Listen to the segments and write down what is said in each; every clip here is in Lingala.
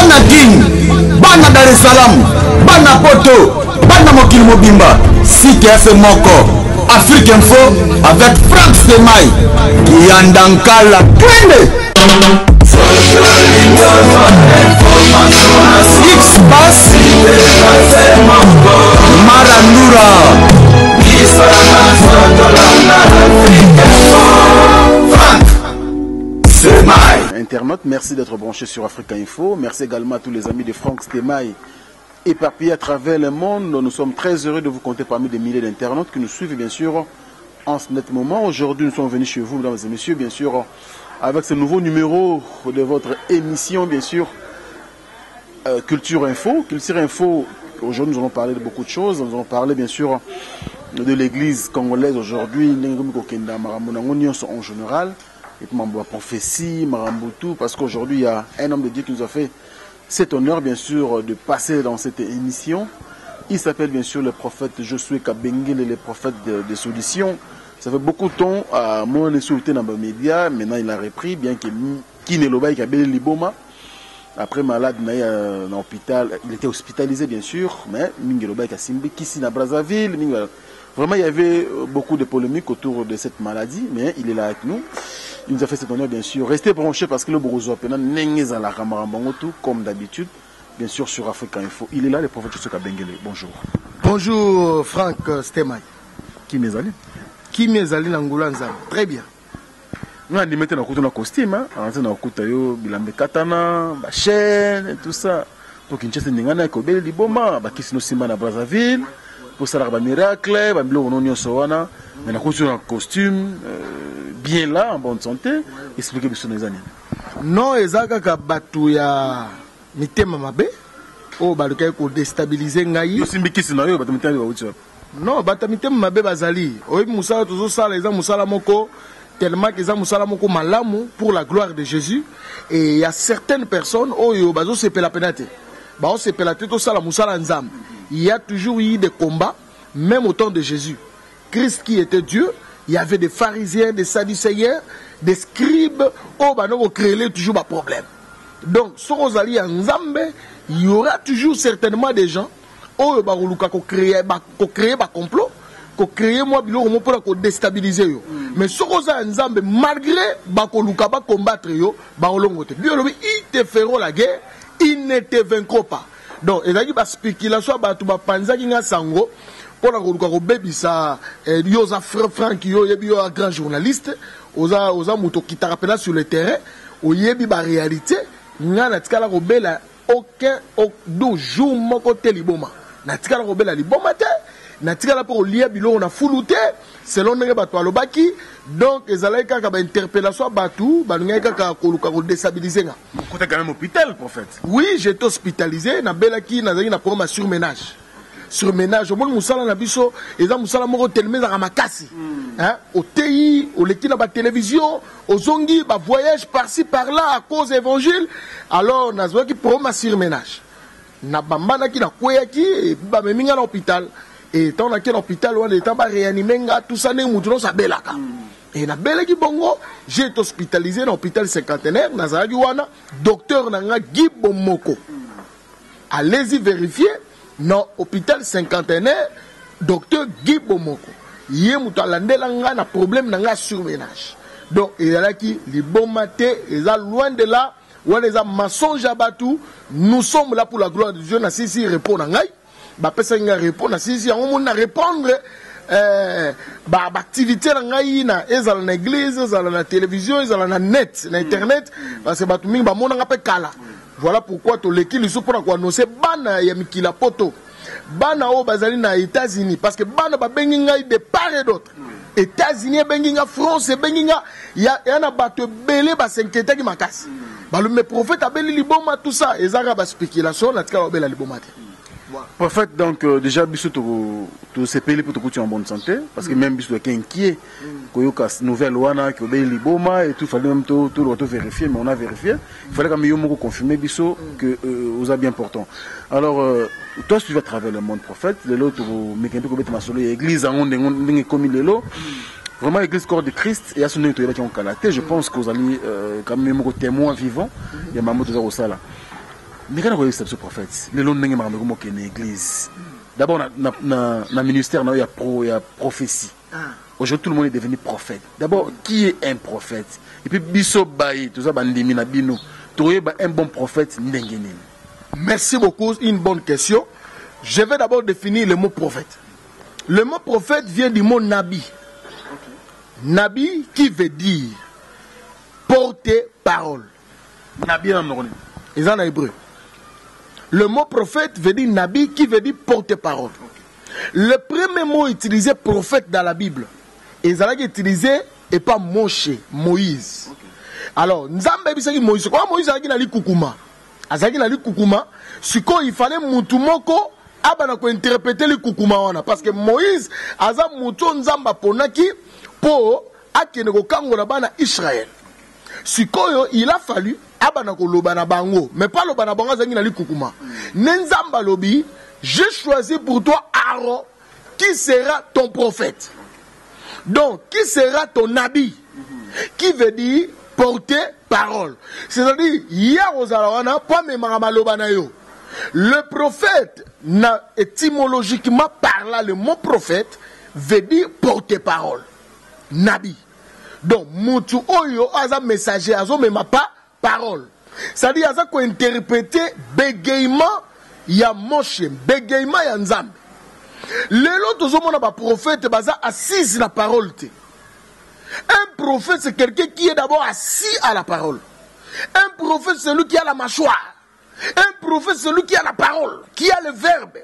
bana Guinée, bana Dar es Salaam, bana Poto, bana Mokili Mobimba, site FM Moko, Afrique Info avec Franck Stemai, Kiandankala Twende. X-Pass Marandura Internautes, merci d'être branchés sur Africa Info. Merci également à tous les amis de Franck Stemai éparpillés à travers le monde. Nous sommes très heureux de vous compter parmi des milliers d'internautes qui nous suivent bien sûr en ce net moment. Aujourd'hui, nous sommes venus chez vous, mesdames et messieurs, bien sûr, avec ce nouveau numéro de votre émission, bien sûr, Culture Info. Culture Info, aujourd'hui, nous allons parler de beaucoup de choses. Nous allons parler, bien sûr, de l'église congolaise aujourd'hui, en général, et puis la prophétie, Marambutu, parce qu'aujourd'hui, il y a un homme de Dieu qui nous a fait cet honneur, bien sûr, de passer dans cette émission. Il s'appelle, bien sûr, le prophète Josué Kabengele, le prophète de solution. Ça fait beaucoup de temps, moi, on est sauté dans les médias, maintenant il a repris, bien qu'il n'ait pas été liboma. Après, malade, dans l'hôpital, il était hospitalisé, bien sûr, mais Mingeloba est Simbi, Kissi na Brazzaville. Vraiment, il y avait beaucoup de polémiques autour de cette maladie, mais il est là avec nous. Il nous a fait cet honneur, bien sûr. Restez branchés parce que le Bourgeois comme d'habitude, bien sûr, sur Africa Info. Il est là, le prophète Josué Kabengele. Bonjour. Bonjour, Franck Stemai. Qui m'est allé? Qui m'est allé dans Ngoulanza? Très bien. Nous avons mis un costume, on a mis bilambe katana, chaîne et tout ça. Donc, il y a un peu de boma, na Brazzaville, pour ça, il y a un miracle, il y a un costume, bien là, en bonne santé. Expliquez-moi sur les années. Non, ezaka batu ya mitema mabe, o baluka ko déstabiliser ngai. Yo simbi kisi na yo batamita ba uti. Non, batamita mabe bazali. Oyi musala tozo sala eza musala moko tellement qu'ils ont musala moko malamu pour la gloire de Jésus. Et il y a certaines personnes oyo bazo se pela penate. Ba o se pela to sala musala nzam. Il y a toujours eu des combats même au temps de Jésus. Christ qui était Dieu, il y avait des pharisiens, des sadducéens, des scribes, oh bah non, on créait toujours des problèmes. Donc, sur Rosalie en Zambé, il y aura toujours certainement des gens, oh bah on créer des complots, qu'on crée moi bilo pour déstabiliser yo. Mais sur Rosalie en Zambé, malgré bah qu'on combattre yo, bah on l'ongote. Biologie, ils te feront la guerre, ils ne te vaincront pas. Donc, il y a des spéculations, bah tout bah panza qui n'a sango. Pour la baby ça yoza Franck yo yebi yo un grand journaliste oza muto qui t'appelle sur le terrain o yebi ba réalité ngana tikala ko bela aucun do jour moko te liboma na tikala ko bela liboma te na tikala pour lier bilo on a fuluté selon ndenge bato alobaki donc ezalaki kaka ba interpellation batu ba ngaka ka koluka ko déstabiliser nga côté quand même hôpital prophète. Oui, j'étais hospitalisé na belaki na zaki na programme surménage. Sur ménage, au moins Moussala Nabiso, et là Moussala Moro Telmé à Ramakasi. Au TI, au Leki la télévision, au Zongi, bah voyage par-ci par-là à cause évangile. Alors, Nazwa qui promet sur ménage. Nabamba qui n'a quoi qui, et bah meminga l'hôpital. Et tant qu'il l'hôpital, on est en bas réanimé, tout ça n'est mouton sa belaka. Et na belaki bongo, j'ai été hospitalisé dans l'hôpital cinquantenaire, Nazara Giwana, docteur Nanga Guy Bomoko. Allez-y vérifier. Non, hôpital cinquantenaire, docteur Guy Bomoko. Yé moutalande nga na problème nga surménage. Donc, il y a là qui, les bons matins, ils sont loin de là, ou les mensonges à batou. Nous sommes là pour la gloire de Dieu. Na si répondre à ngai, bah personne n'a répondre. Na si on a répondre. Bah activité na ngai na ezala na église, ezala na télévision, ezala na net, na internet. Parce que batou mingi ba mona nga pe kala. Voilà pourquoi tu l'équipe le pour quoi annoncer bana ya mikila poto bana o bazali na États-Unis parce que bana ba benginga de part et d'autre États-Unis benginga France benginga ya na bato belé ba s'inquiéter ki makasi ba le prophète abeli liboma tout ça ezaka ba spéculation na tika obela liboma te. Prophète, donc déjà biso to se payé pour te coucher en bonne santé parce que même biso est inquiet koyoka nouvelle wana qui obéit liboma et tout fallait même tout vérifier mais on a vérifié il fallait quand même confirmer biso que vous a bien portant. Alors toi tu vas travers le monde prophète les autres mekendo ko beta masolo église en ndenge comme lelo vraiment l'église corps de Christ et à son étoile qui ont calaté je pense que vous allez quand même témoin vivant il y a mamoto za osala. Mais quand on voit ce prophète, le long de l'église, d'abord, dans ministère, il y a prophétie. Aujourd'hui, tout le monde est devenu prophète. D'abord, qui est un prophète? Et puis, Bisso Baye, tout ça, Bandimina Bino, tu es un bon prophète. Merci beaucoup, une bonne question. Je vais d'abord définir le mot prophète. Le mot prophète vient du mot nabi. Nabi qui veut dire porter parole. Nabi en hébreu. Ils en hébreu. Le mot prophète veut dire nabi qui veut dire porter parole. Le premier mot utilisé prophète dans la Bible, ils ont utilisé et pas Moshe, Moïse. Alors, Nzambe bisaki Moïse. Quoi Moïse a dit nali kukuma. Azaki nali kukuma. Siko il fallait mutumoko abana ko interpréter le kukuma wana parce que Moïse aza muto Nzamba ponaki po akene ko kangola bana Israël. Sikoyo il a fallu abana ko lobana bango mais pas lobana bango azaki nali kukuma. Nzamba lobi, j'ai choisi pour toi Aaron qui sera ton prophète. Donc qui sera ton habit qui veut dire porter parole. C'est-à-dire, le prophète, étymologiquement parlant, le mot prophète veut dire porter parole. Nabi. Donc, Moutu Oyo, aza messager, azo mema pas parole. C'est-à-dire, aza ko interpréter bégaiement, ya Moshe, bégaiement ya Nzambe. Le lot de ba prophète, baza assise la parole. Un prophète, c'est quelqu'un qui est d'abord assis à la parole. Un prophète, c'est celui qui a la mâchoire. Un prophète, c'est celui qui a la parole, qui a le verbe.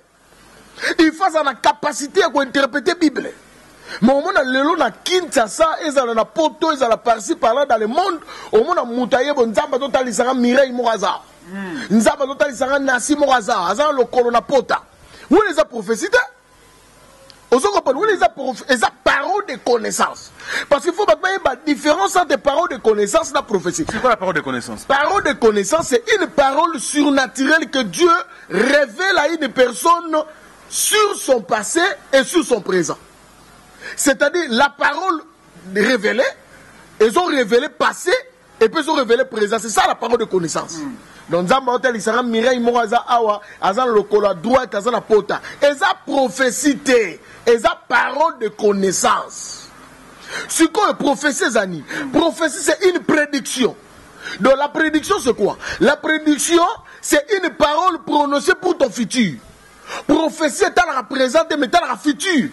Il faut la capacité à interpréter la Bible. Mais au moment où on a Kinshasa, ils ont la poto, ils ont la partie par-là dans le monde, au moment où Moutaye, Nzamba Total, ils ont Mireille Moraza. Nzamba Total, ils ont Nassi Moraza. Ils ont le colonna pota. Où les a prophéties? Où les a paroles de connaissance. Parce qu'il faut maintenant une différence entre paroles de connaissance et la prophétie. C'est quoi la parole de connaissance? Parole de connaissance, c'est une parole surnaturelle que Dieu révèle à une personne sur son passé et sur son présent. C'est-à-dire la parole révélée, ils ont révélé passé et puis ils ont révélé présent. C'est ça la parole de connaissance. Donc, Nzamba sera Mireille Moraza Awa, Azan Lokolo à droite, Azan la Pota. Et ça prophétie, et ça parole de connaissance. Ce qu'on est prophétie, Zani. Prophétie, c'est une prédiction. Donc, la prédiction, c'est quoi? La prédiction, c'est une parole prononcée pour ton futur. Prophétie, est à la présente, mais est à la future.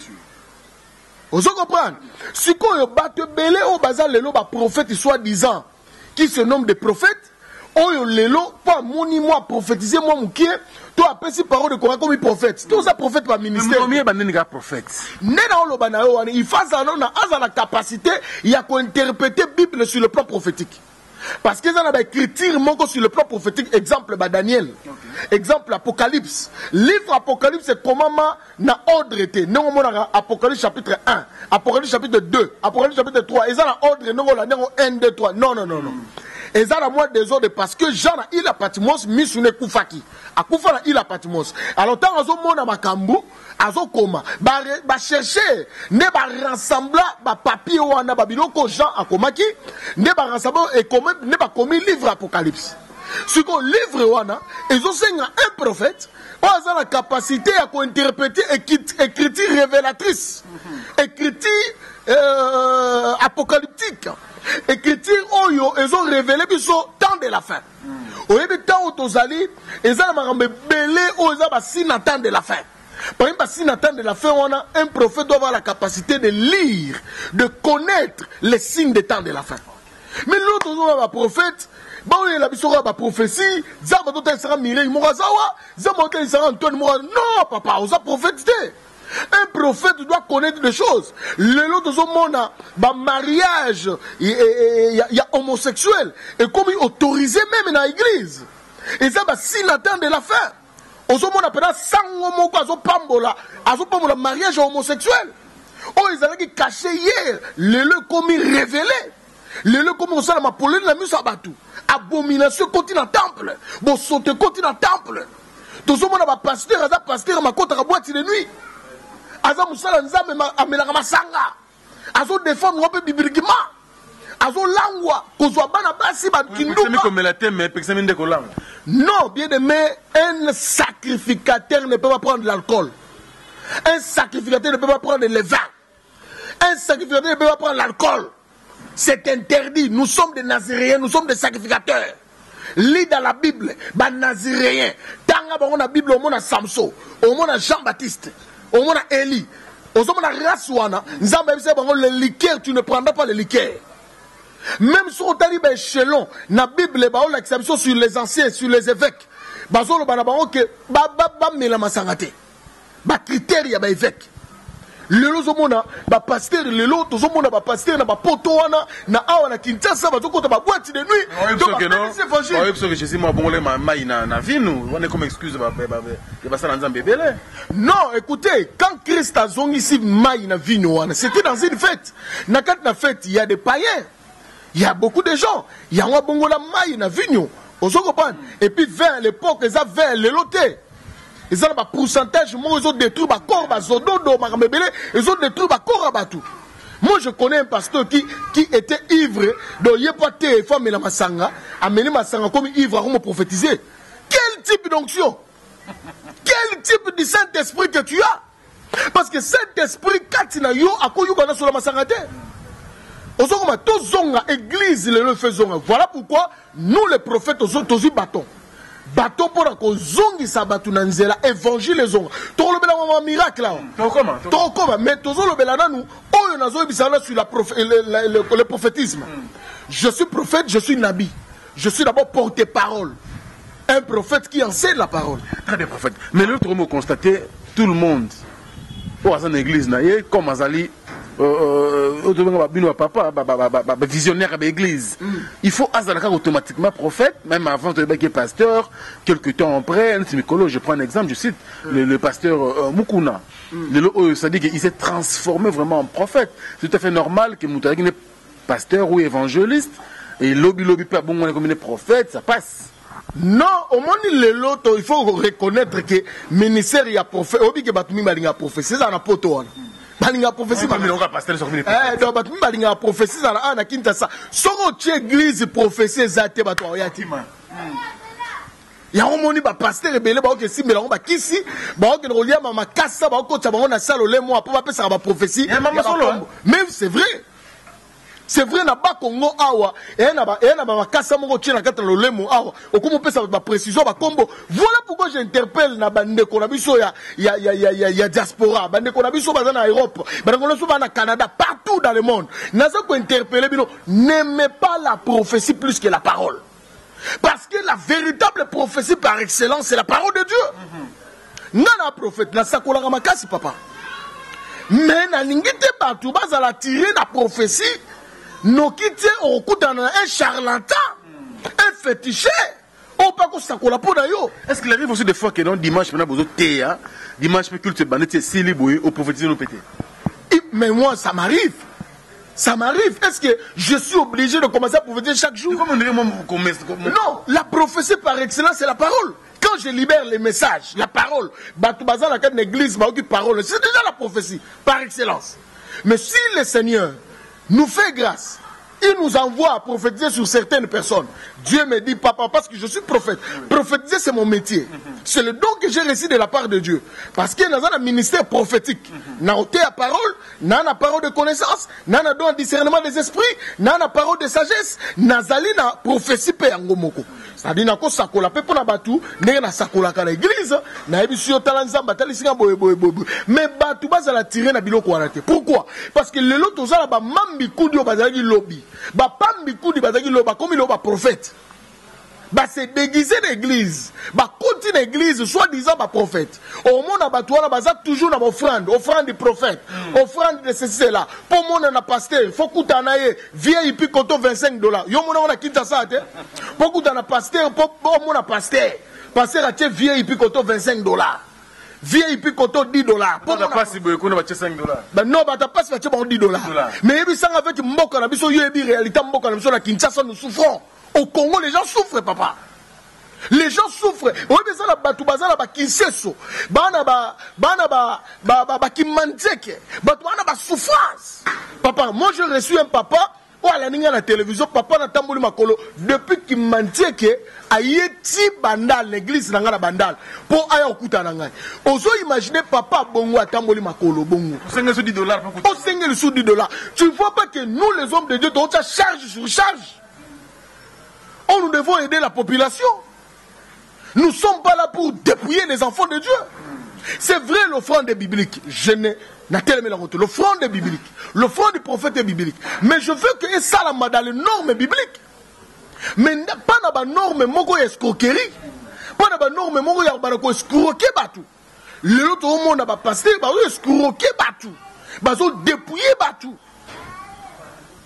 Vous comprenez? Ce qu'on est battu belé au bazar, le lot, prophète, soi-disant, qui se nomme des prophètes. Oyo lelo pas moni moi prophétiser moi mouké toi après si parole de quoi comme prophète tout ça prophète par ministère premier bandenga prophète nena lo banayo wani il faut ça non a la capacité il y a qu'on interpréter Bible sur le plan prophétique parce que ça n'a pas écriture monko sur le plan prophétique exemple ba Daniel exemple Apocalypse livre Apocalypse c'est comment na ordre était non mon Apocalypse chapitre 1 Apocalypse chapitre 2 Apocalypse chapitre 3 et ça la ordre non la 1 2 3 non et ça la moi des ordres parce que Jean a il a Patmos mis sur le Koufaki a Koufana il a Patmos alors tant azo mona makambu azo koma ba chercher ne ba rassembler ba papier wana ba biloko Jean a komaki ne ba rassembler et comme ne ba commis livre Apocalypse ce qu'on livre wana ils ont signé un prophète on a la capacité à interpréter écriture révélatrice écriture apocalyptique écriture oyo ils ont révélé biso temps de la fin au début temps où tozali ils ont belé aux abasina temps de la fin par exemple basina temps de la fin on a un prophète doit avoir la capacité de lire de connaître les signes des temps de la fin mais l'autre on a un prophète bon il a biso ba prophétie zamba total sera Mireille Morazawa zamba total sera Antoine Morazawa non papa on a prophétisé. Un prophète doit connaître des choses. Le lot de ce monde, bah mariage, il y a homosexuel. Et comme il autorisé même dans l'église. Et ça, bah, si l'attend de la fin. Au ce monde, appelle ça, sans mariage homosexuel. Oh, ils avaient caché hier. Le lot comme il révélé. Le lot comme on s'en a appelé la mus à Batou. Abomination continent temple. Bon, sauter continent temple. Tout ce monde, pasteur, ma côte à boîte de nuit. Azo musala nzambe amelanga masanga azo défendre un peu bibliquement azo langwa kozwa bana basi ba kinduka semi comme la thème mais pexami ndeko langwa Non, bien aimé, un sacrificateur ne peut pas prendre l'alcool. Un sacrificateur ne peut pas prendre le vin. Un sacrificateur ne peut pas prendre l'alcool. C'est interdit. Nous sommes des Naziréens, nous sommes des sacrificateurs. Lis dans la Bible, les Naziréens. Tanga dans la Bible, on a Samson, on a Jean-Baptiste, on a Élie. On a Raswana. Le liqueur, tu ne prendras pas le liqueur. Même si on t'a dit échelon, dans la Bible, on a l'exception sur les anciens, sur les évêques. Bazolo banabao que mela masangate. Ba critère ya ba évêque. Lelo zomona ba pasteur lelo tozomona ba pasteur na ba poto wana na awa na Kinshasa bazokota ba boîte de nuit. Donc que Jésus m'a bon les maï na vinu, on est comme excuse ba ça dans bébé. Non, écoutez, quand Christ a zongi ici maï na vinu wana, c'était dans une fête. Na quand na fête, il y a des païens. Il y a beaucoup de gens. Il y a un bongo la maï na vinu. Et puis vers l'époque, ils ont vers le loté. Ils ont un pourcentage, ils ont détruit ma corps, ils ont détruit ma corps à tout. Moi, je connais un pasteur qui était ivre, donc il n'y a pas de femme et la massanga, amener massanga comme ivre, comme prophétiser. Quel type d'onction? Quel type de Saint-Esprit que tu as? Parce que Saint-Esprit, quand il a eu, à quoi il y a sur la massanga? Voilà pourquoi nous les prophètes nous avons bâton. Bâton pour que zongi sabatu nanzela évangile les ongs. Tout le bel miracle là. Comment? Mais tout le bel nous on nazo bisala sur le prophétisme. Je suis prophète, je suis nabi. Je suis d'abord porte-parole. Un prophète qui enseigne la parole. Très bien prophète. Mais l'autre mot constaté, tout le monde pour une église naïe comme Azali papa visionnaire de l'église. Il faut automatiquement prophète, même avant de être pasteur, quelques temps après, je prends un exemple, je cite le pasteur Mukuna. Ça dit qu'il s'est transformé vraiment en prophète. C'est tout à fait normal que Moutagui est pasteur ou évangéliste, et lobby pas bon comme prophète, ça passe. Non, au moins il faut reconnaître que le ministère il y a prophète, obi que batumi balinga prophétie, ça na poto. Balinga prophétie balinga pasteur sur le donc batumi balinga prophétie ça na Kinshasa. Soko tie église prophétie zate bato ya tima. Ya omoni ba pasteur ebele ba oke simela ba kisi ba oke rolia mama kassa ba okota ba na salo le mois pour ba pesa ba prophétie. Même c'est vrai. C'est vrai na ba Congo awa et na ba makasa moko tient na kata lolemo awa okomo pesa ba précision ba kombo. Voilà pourquoi j'interpelle na bande ko na biso ya diaspora bande ko na biso ba na Europe bande ko na biso ba na Canada partout dans le monde. Naza ko interpeller bino, n'aimez pas la prophétie plus que la parole. Parce que la véritable prophétie par excellence c'est la parole de Dieu. Nana prophète na sakola makasi papa. Mais na lingite partout ba za la tirer la prophétie. Nous quittons au coup d'un charlatan, un féticheur. On peut qu'on s'accorde pour d'ailleurs. Est-ce qu'il arrive aussi des fois que non dimanche maintenant vous êtes dimanche culte banete c'est libre au prophétiser nos pétés. Mais moi ça m'arrive. Ça m'arrive. Est-ce que je suis obligé de commencer à prophétiser chaque jour? Non, la prophétie par excellence c'est la parole. Quand je libère les messages, la parole, Batoubaza la carte d'église, parole, c'est déjà la prophétie par excellence. Mais si le Seigneur nous fait grâce, il nous envoie à prophétiser sur certaines personnes. Dieu me dit, papa, parce que je suis prophète. Prophétiser, c'est mon métier. C'est le don que j'ai reçu de la part de Dieu. Parce qu'il y a un ministère prophétique. N'a ôté la parole, n'a la parole de connaissance, n'a la don de discernement des esprits, n'a la parole de sagesse, n'a zali na prophétie pe angomoko. C'est-à-dire na ko sakola pe pona batu, n'est na sakola ka l'église, na ebisio talanza batali singa boye. Mais batu baza la tirer na biloko arate. Pourquoi? Parce que le lot ozala ba mambi kudio bazali lobby. Ba pambi kudi bazali loba comme il ba prophète. Bah c'est déguisé l'église. Bah continue l'église, soi-disant bah prophète. Au monde abattoir, bah ça toujours dans offrande du prophète, offrande de ceci là. Pour mon on a pasteur, faut qu'on t'anaye vieille puis coton $25. Yo mon on a quitté ça te. Pour qu'on t'ana pasteur, pour mon a pasteur. Pasteur a tiens vieille puis coton $25. Vieille puis coton $10. Pour la passe si beaucoup on va $5. Ben non, bah ta passe va tiens $10. Mais il ça avec mboka na biso yo ebi réalité mboka na biso na Kinshasa nous souffrons. Au Congo, les gens souffrent, papa. Les gens souffrent. On a besoin de battre bazala ba kinseso. Bana ba kimanteke. Bana ba souffrance. Papa, moi j'ai reçu un papa. la ninga na télévision papa na tamboli makolo depuis qu'il mentait que ayeti bandal l'église nanga na bandal pour aya okuta na ngai. Ozo imaginer papa bongo atamboli makolo bongo. $50 pour 5 sous $10. Tu vois pas que nous les hommes de Dieu on charge sur charge. Nous devons aider la population. Nous ne sommes pas là pour dépouiller les enfants de Dieu. C'est vrai l'offrande est biblique. Je n'ai l'offrande est biblique. L'offrande du prophète est biblique. Mais je veux que ça la dans les normes bibliques. Mais pas dans les normes moko escroquerie. Pas dans les normes moko escroquer batou. L'autre monde n'a pas passé, escroquer batou. Bazo dépouiller batou.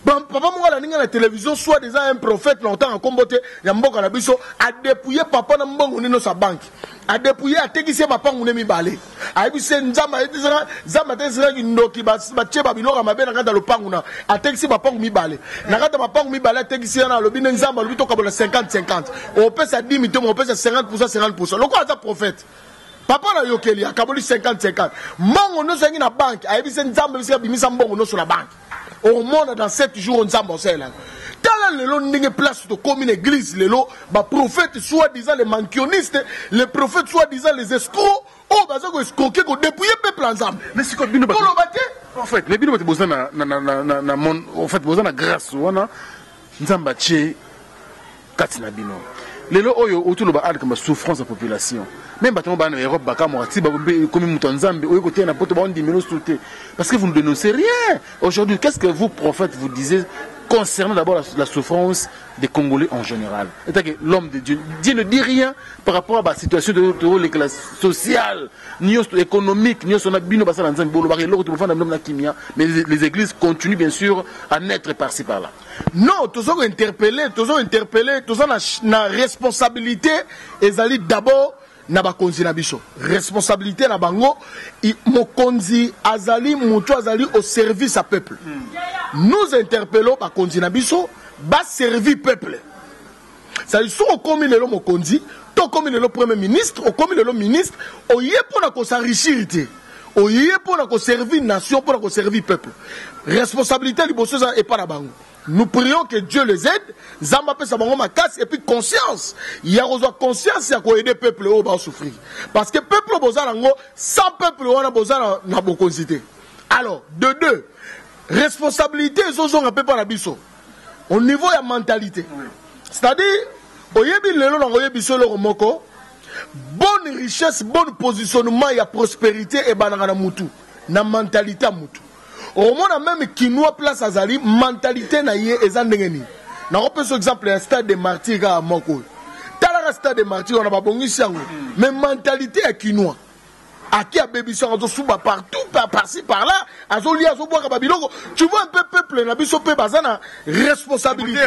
Papa moi la ninga la télévision soit déjà un prophète longtemps en comboté ya mboka na biso a dépouiller papa na mbongo nino sa banque a dépouiller a tekisi papa ngune mi balé a bise nzama ezira nzama tezira ndoki ba tcheba bilora mabe na kanda lopangu na a tekisi papa ngumi balé na kanda papa ngumi balé tekisi na lobi nzama lobi to kabola 50-50 on peut ça 10 minutes on peut ça 50% loko aza prophète papa na yokeli akaboli 50-50 mbongo no sangi na banque a bise nzama bise bimisa mbongo no sur la banque. Au monde dans 7 jours on s'en bosse là. Dans le long de place de commune église les lots, bah prophètes soi-disant les mankionistes, les prophètes soi-disant les escrocs, oh bah ça qu'on escroquer qu'on dépouiller peuple ensemble. Mais c'est quoi bino en fait, les bino besoin na mon en fait besoin na grâce wana nzamba tché katina bino. Les lots oyo autour de ba ad comme souffrance de la population. Même bâtiment en Europe, comme côté parce que vous ne dénoncez rien. Aujourd'hui, qu'est-ce que vous, prophètes, vous disiez concernant d'abord la souffrance des Congolais en général? C'est-à-dire que l'homme de Dieu, Dieu ne dit rien par rapport à la situation de la classe sociale, ni économique, ni mais les églises continuent bien sûr à naître par-ci par-là. Non, tous ont interpellé, tous ont la responsabilité, et d'abord. Naba konzi na biso responsabilité na bango mokonzi azali mutu azali au service à peuple. Nous interpellons ba konzi na biso ba servir peuple. Ça ils sont comme le mokonzi to comme le premier ministre au comme le ministre au yé pour na ko s'enrichir té au yé pour na ko servir nation pour na ko servir peuple. Responsabilité liboso et pas na bango. Nous prions que Dieu les aide. Zamba peut savoir ma casse et puis conscience. Il y a conscience il y a aider le peuple au bas souffrir. Parce que le peuple a besoin sans peuple on a besoin de beaucoup cité. Alors de deux responsabilité ils ont un peu par la biso. Au niveau de la mentalité. C'est-à-dire au yebi lelo na oyebi solo moko bonne richesse, bon positionnement il y a prospérité et banana mutu na mentalité mutu. Au monde même qui nous place à Zali, mentalité na yé et zandengeni. Na on peut par exemple un stade de martyrs à Moko. T'as un stade de martyrs on a pas bon ici mais mentalité à Kinois. À qui a baby sur un souba partout par-ci par-là, à Zoli à Zoboa Babiloko. Tu vois un peu peuple na biso pe bazana responsabilité.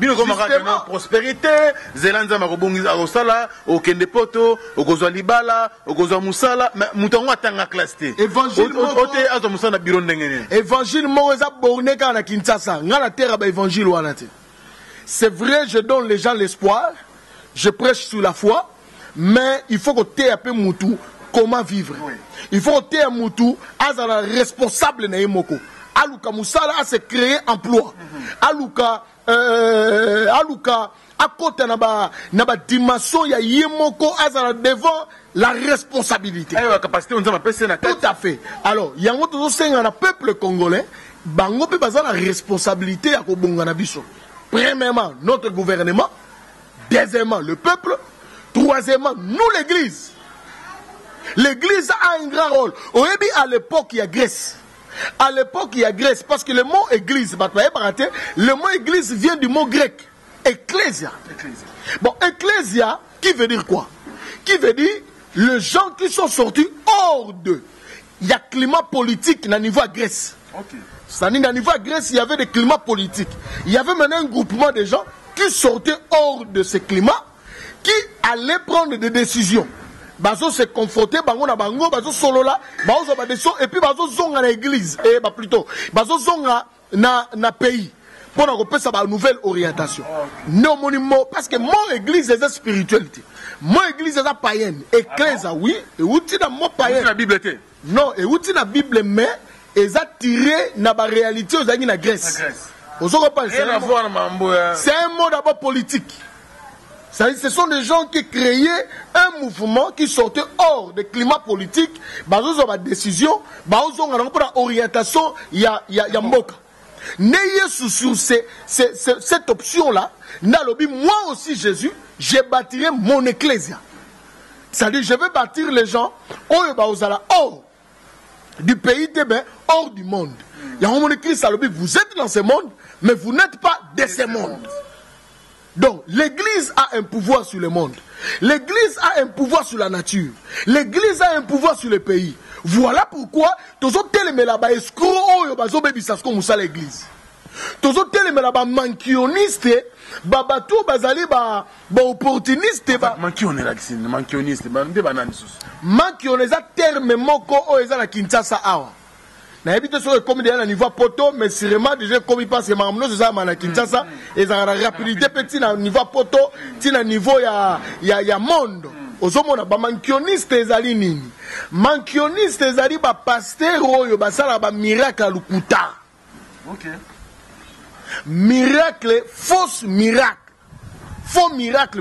Justement prospérité, Zelanza marobongi à Rosala, au Kendepoto, au Gozo Libala, au Gozo Musala, moutongo atanga clasté. Évangile ote azo musana biro ndengene. Évangile moza borné kana Kinshasa, ngana terre ba évangile wanate. C'est vrai, je donne les gens l'espoir, je prêche sur la foi. Mais il faut que tu aies un peu moutou comment vivre. Oui. Il faut que tu aies un moutou à responsable na yemoko. Aluka Moussala a se créer emploi. Aluka à côté naba dimension ya yemoko à devant la responsabilité. La capacité on a tout à fait. Alors yango to senga na peuple congolais bango pe baza la responsabilité ya ko bongana biso. Premièrement notre gouvernement, deuxièmement le peuple. Troisièmement, nous l'église. L'église a un grand rôle. À l'époque, il y a Grèce. À l'époque, il y a Grèce. Parce que le mot église, le mot église vient du mot grec. Ecclésia. Bon, ecclésia, qui veut dire quoi? Qui veut dire les gens qui sont sortis hors d'eux. Il y a climat politique au niveau de Grèce. Okay. C'est-à-dire, au niveau de Grèce, il y avait des climats politiques. Il y avait maintenant un groupement de gens qui sortaient hors de ce climat. Qui allait prendre des décisions. Bazo se confronter, bango na bango, bazo solo là, bazo ba décision et puis bazo zonga na église et bah plutôt bazo zonga na pays pour na repérer sa nouvelle orientation. Non mon parce que mon église est spiritualité. Mon église est païenne, église oui, et outil dans mon païen. La Bible était. Non, et outil la Bible mais ils ont tiré na ba réalité aux amis na Grèce. C'est un mot d'abord politique. Ce sont des gens qui créaient un mouvement qui sortait hors du climat politique. Ils ont des décisions, ils ont une orientation, il y a Mboka. N'ayez sur cette option-là, moi aussi Jésus, je bâtirai mon ecclésia. C'est-à-dire, je vais bâtir les gens hors du pays, hors du monde. Il y a un Christ, vous êtes dans ce monde, mais vous n'êtes pas de ce monde. Donc, l'Église a un pouvoir sur le monde. L'Église a un pouvoir sur la nature. L'Église a un pouvoir sur le pays. Voilà pourquoi, tous les télémélabas escrocs, comme ça l'Église. Tous les télémélabas mankionnistes, babatou, bazali, opportunistes. Mankionnistes, mankionnistes, terme moko, eza na Kinshasa awa. Na habite sur comme à niveau poto, mais sûrement déjà comme il passe mamno c'est ça na Kinshasa et ça la rapidité petit na niveau poto, ti na niveau ya monde. Ozomona ba mankioniste ezali nini? Mankioniste ezali ba pasteur oyo basala ba miracle à lukuta. OK. Miracle, faux miracle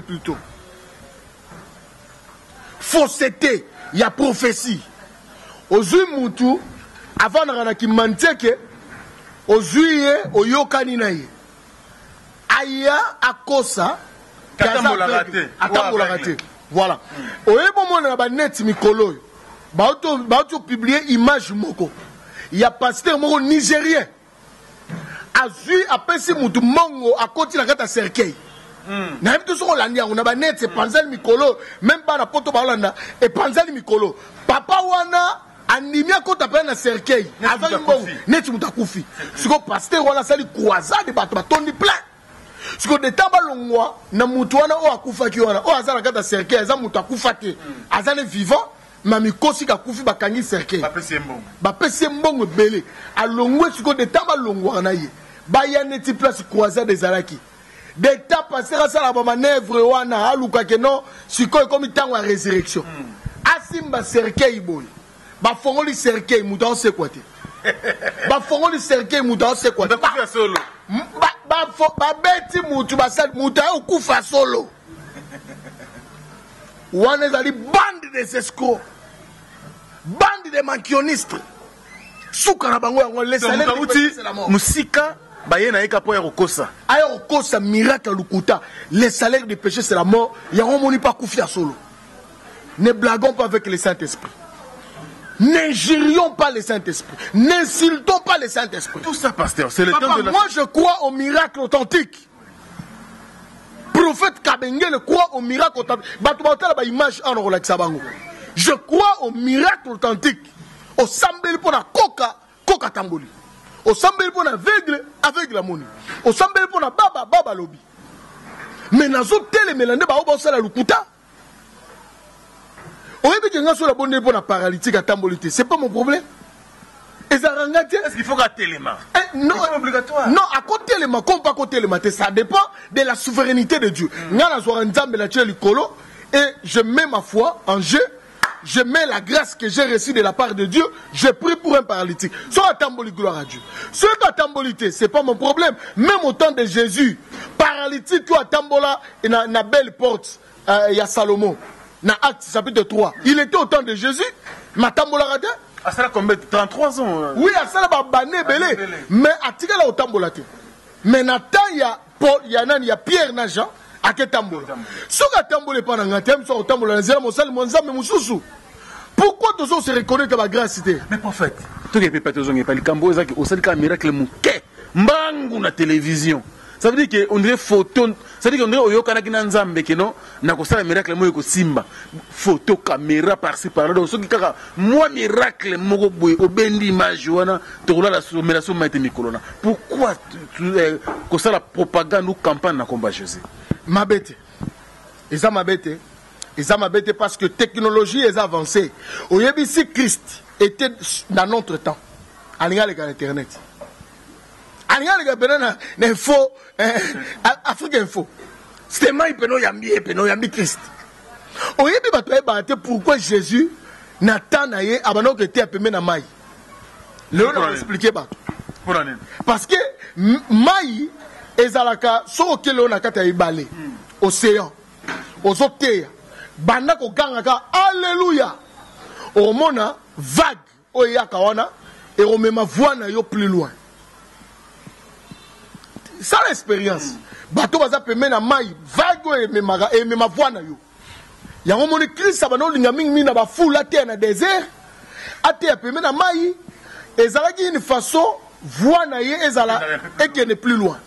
plutôt. Fausseté, il y a prophétie. Ozui mutu avant de qui manteke au juillet au yokani naye aya akosa katambola raté voilà oyebo mona na ba net mikolo ba auto publier image moko il y a pasteur moko nigérien azui apesi mutu mongo akoti na kata cercueil na habito so landi on a ba net c'est panzali mikolo même pas na poto ba landa et panzali mikolo papa wana animia ko tapela na cercueil azali mbongo neti mutakufi siko pasteur wana sali croisade bato batondi plein siko de tamba longwa na mutu wana o akufa ki wana o azala kata cercueil aza mutu akufa te azali vivant ma mikosi ka kufi bakangi cercueil ba pesi mbongo belé alongwe siko de tamba longwa na ye ba ya neti place croisade des alaki de ta pasteur sala ba manœuvre wana aluka ke non siko comme tango ya résurrection asimba cercueil boy bafongoli cercueil muta ose quoi te bafongoli cercueil muta ose quoi te ba solo ba beti mutu basal muta okufa solo wana ezali bande des escrocs bande de mankionnistes suka na bango yango les salaires musika bayena eka po ya kokosa aya kokosa miracle lukuta les salaires du péché c'est la mort yango moni pas kufia solo. Ne blaguons pas avec le Saint-Esprit. N'injurions pas le Saint-Esprit. N'insultons pas le Saint-Esprit. Tout ça, pasteur, c'est le temps de la... Moi, je crois au miracle authentique. Prophète Kabengele croit au miracle authentique. Je crois au miracle authentique. Au sambeli pour la coca tamboli. Au sambeli pour la aveugle la moni. Au sambeli pour la baba lobby. Mais dans les télémélandés, c'est la lukuta. C'est pas mon problème. Est-ce qu'il faut qu'à téléma? Non, c'est obligatoire. Non, à côté téléma, comme pas côté téléma, ça dépend de la souveraineté de Dieu. Et je mets ma foi en jeu. Je mets la grâce que j'ai reçue de la part de Dieu. Je prie pour un paralytique. Soit à Tamboli, gloire à Dieu. Soit à Tambolité, c'est pas mon problème. Même au temps de Jésus, paralytique, tu as Tambola et na belle porte, il y a Salomon. Dans Acte chapitre 3. Il était au temps de Jésus. Ma Tambola radin. Ah, ça a combien? 33 ans. Oui, à ça là, bané belé. Mais à Tigala au Tambola. Mais Nathan, il y a Pierre Najan. À quel tambola? Si on a tambolé pendant un temps, on a tambolé pourquoi tous on se reconnaît que la grâce? Mais prophète, tout le peuple a pas le cambo, c'est un miracle mouké, mbangu na télévision. Ça veut dire qu'on dirait photo, ça veut dire qu'on dirait oyokana ki nanzambe ke non, na ko sala miracle mo ko simba. Photo caméra par-ci par-là. Donc ce qui kaka moi miracle moko boy obendi image wana to la sommation maite mikolona. Pourquoi ko sala propagande ou campagne na combat Jésus? Ma bête. Et ça m'a bête. Et ça m'a bête parce que technologie est avancée. Au début, si Christ était dans notre temps, en regardant Internet, en regardant l'info, Afrique Info, c'était moi qui yambi Christ. Au début, pourquoi Jésus n'attend pas que tu aies appelé na mai. Léo n'a expliqué pas. Parce que mai ezalaka soko Léo n'a kata ibale océan ozoteya banda ko gangaka alléluia au mona vague oyaka wana et remema voix na yo plus loin. Ça l'expérience. Bato baza peme na mai vague et mema voix na yo. Ya moni Christ abano linga mingi na ba foule terre na désert. Ate peme na mai ezalaki une façon voix na ye ezala et qui n'est plus loin.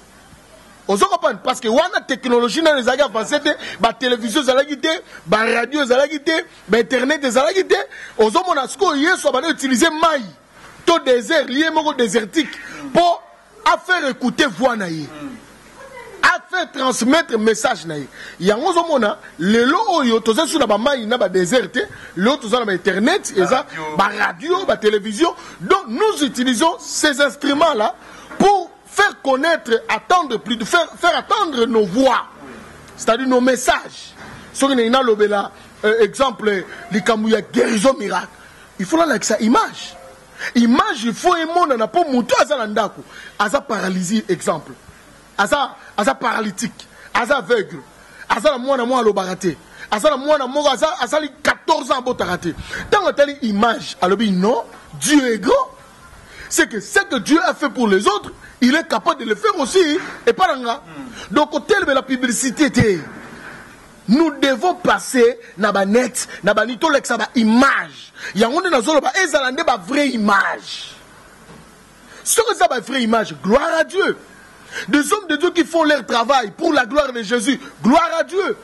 Ozo comprendre parce que wana technologie na les avancé te ba télévision ezalaki te ba radio ezalaki te ba internet ezalaki te ozo mona sko yeso ba utiliser mai to désert lié moko désertique pour à faire écouter voix na ye à faire transmettre message na ye yango ozo mona lelo oyo toza sur ba mai na ba désert te lelo toza na ba internet eza ba radio ba télévision donc nous utilisons ces instruments là pour faire connaître, attendre plus, faire attendre nos voix, c'est-à-dire nos messages. Si on a exemple, les camouilles guérison miracle, il faut là que ça image. Image, il faut un monde n'a pas monté à Zalandako, à sa paralysie, exemple, à sa paralytique, à sa aveugle, à sa moine à moi à l'obaraté, à sa moine à moi à sa 14 ans à botarate. Tant que telle image, alors non, Dieu est grand. C'est que ce que Dieu a fait pour les autres, il est capable de le faire aussi. Et pas là. Donc, au tel de la publicité, nous devons passer dans la net, dans la image. Il y a une vraie image. Ce que c'est une vraie image, gloire à Dieu. Des hommes de Dieu qui font leur travail pour la gloire de Jésus, gloire à Dieu.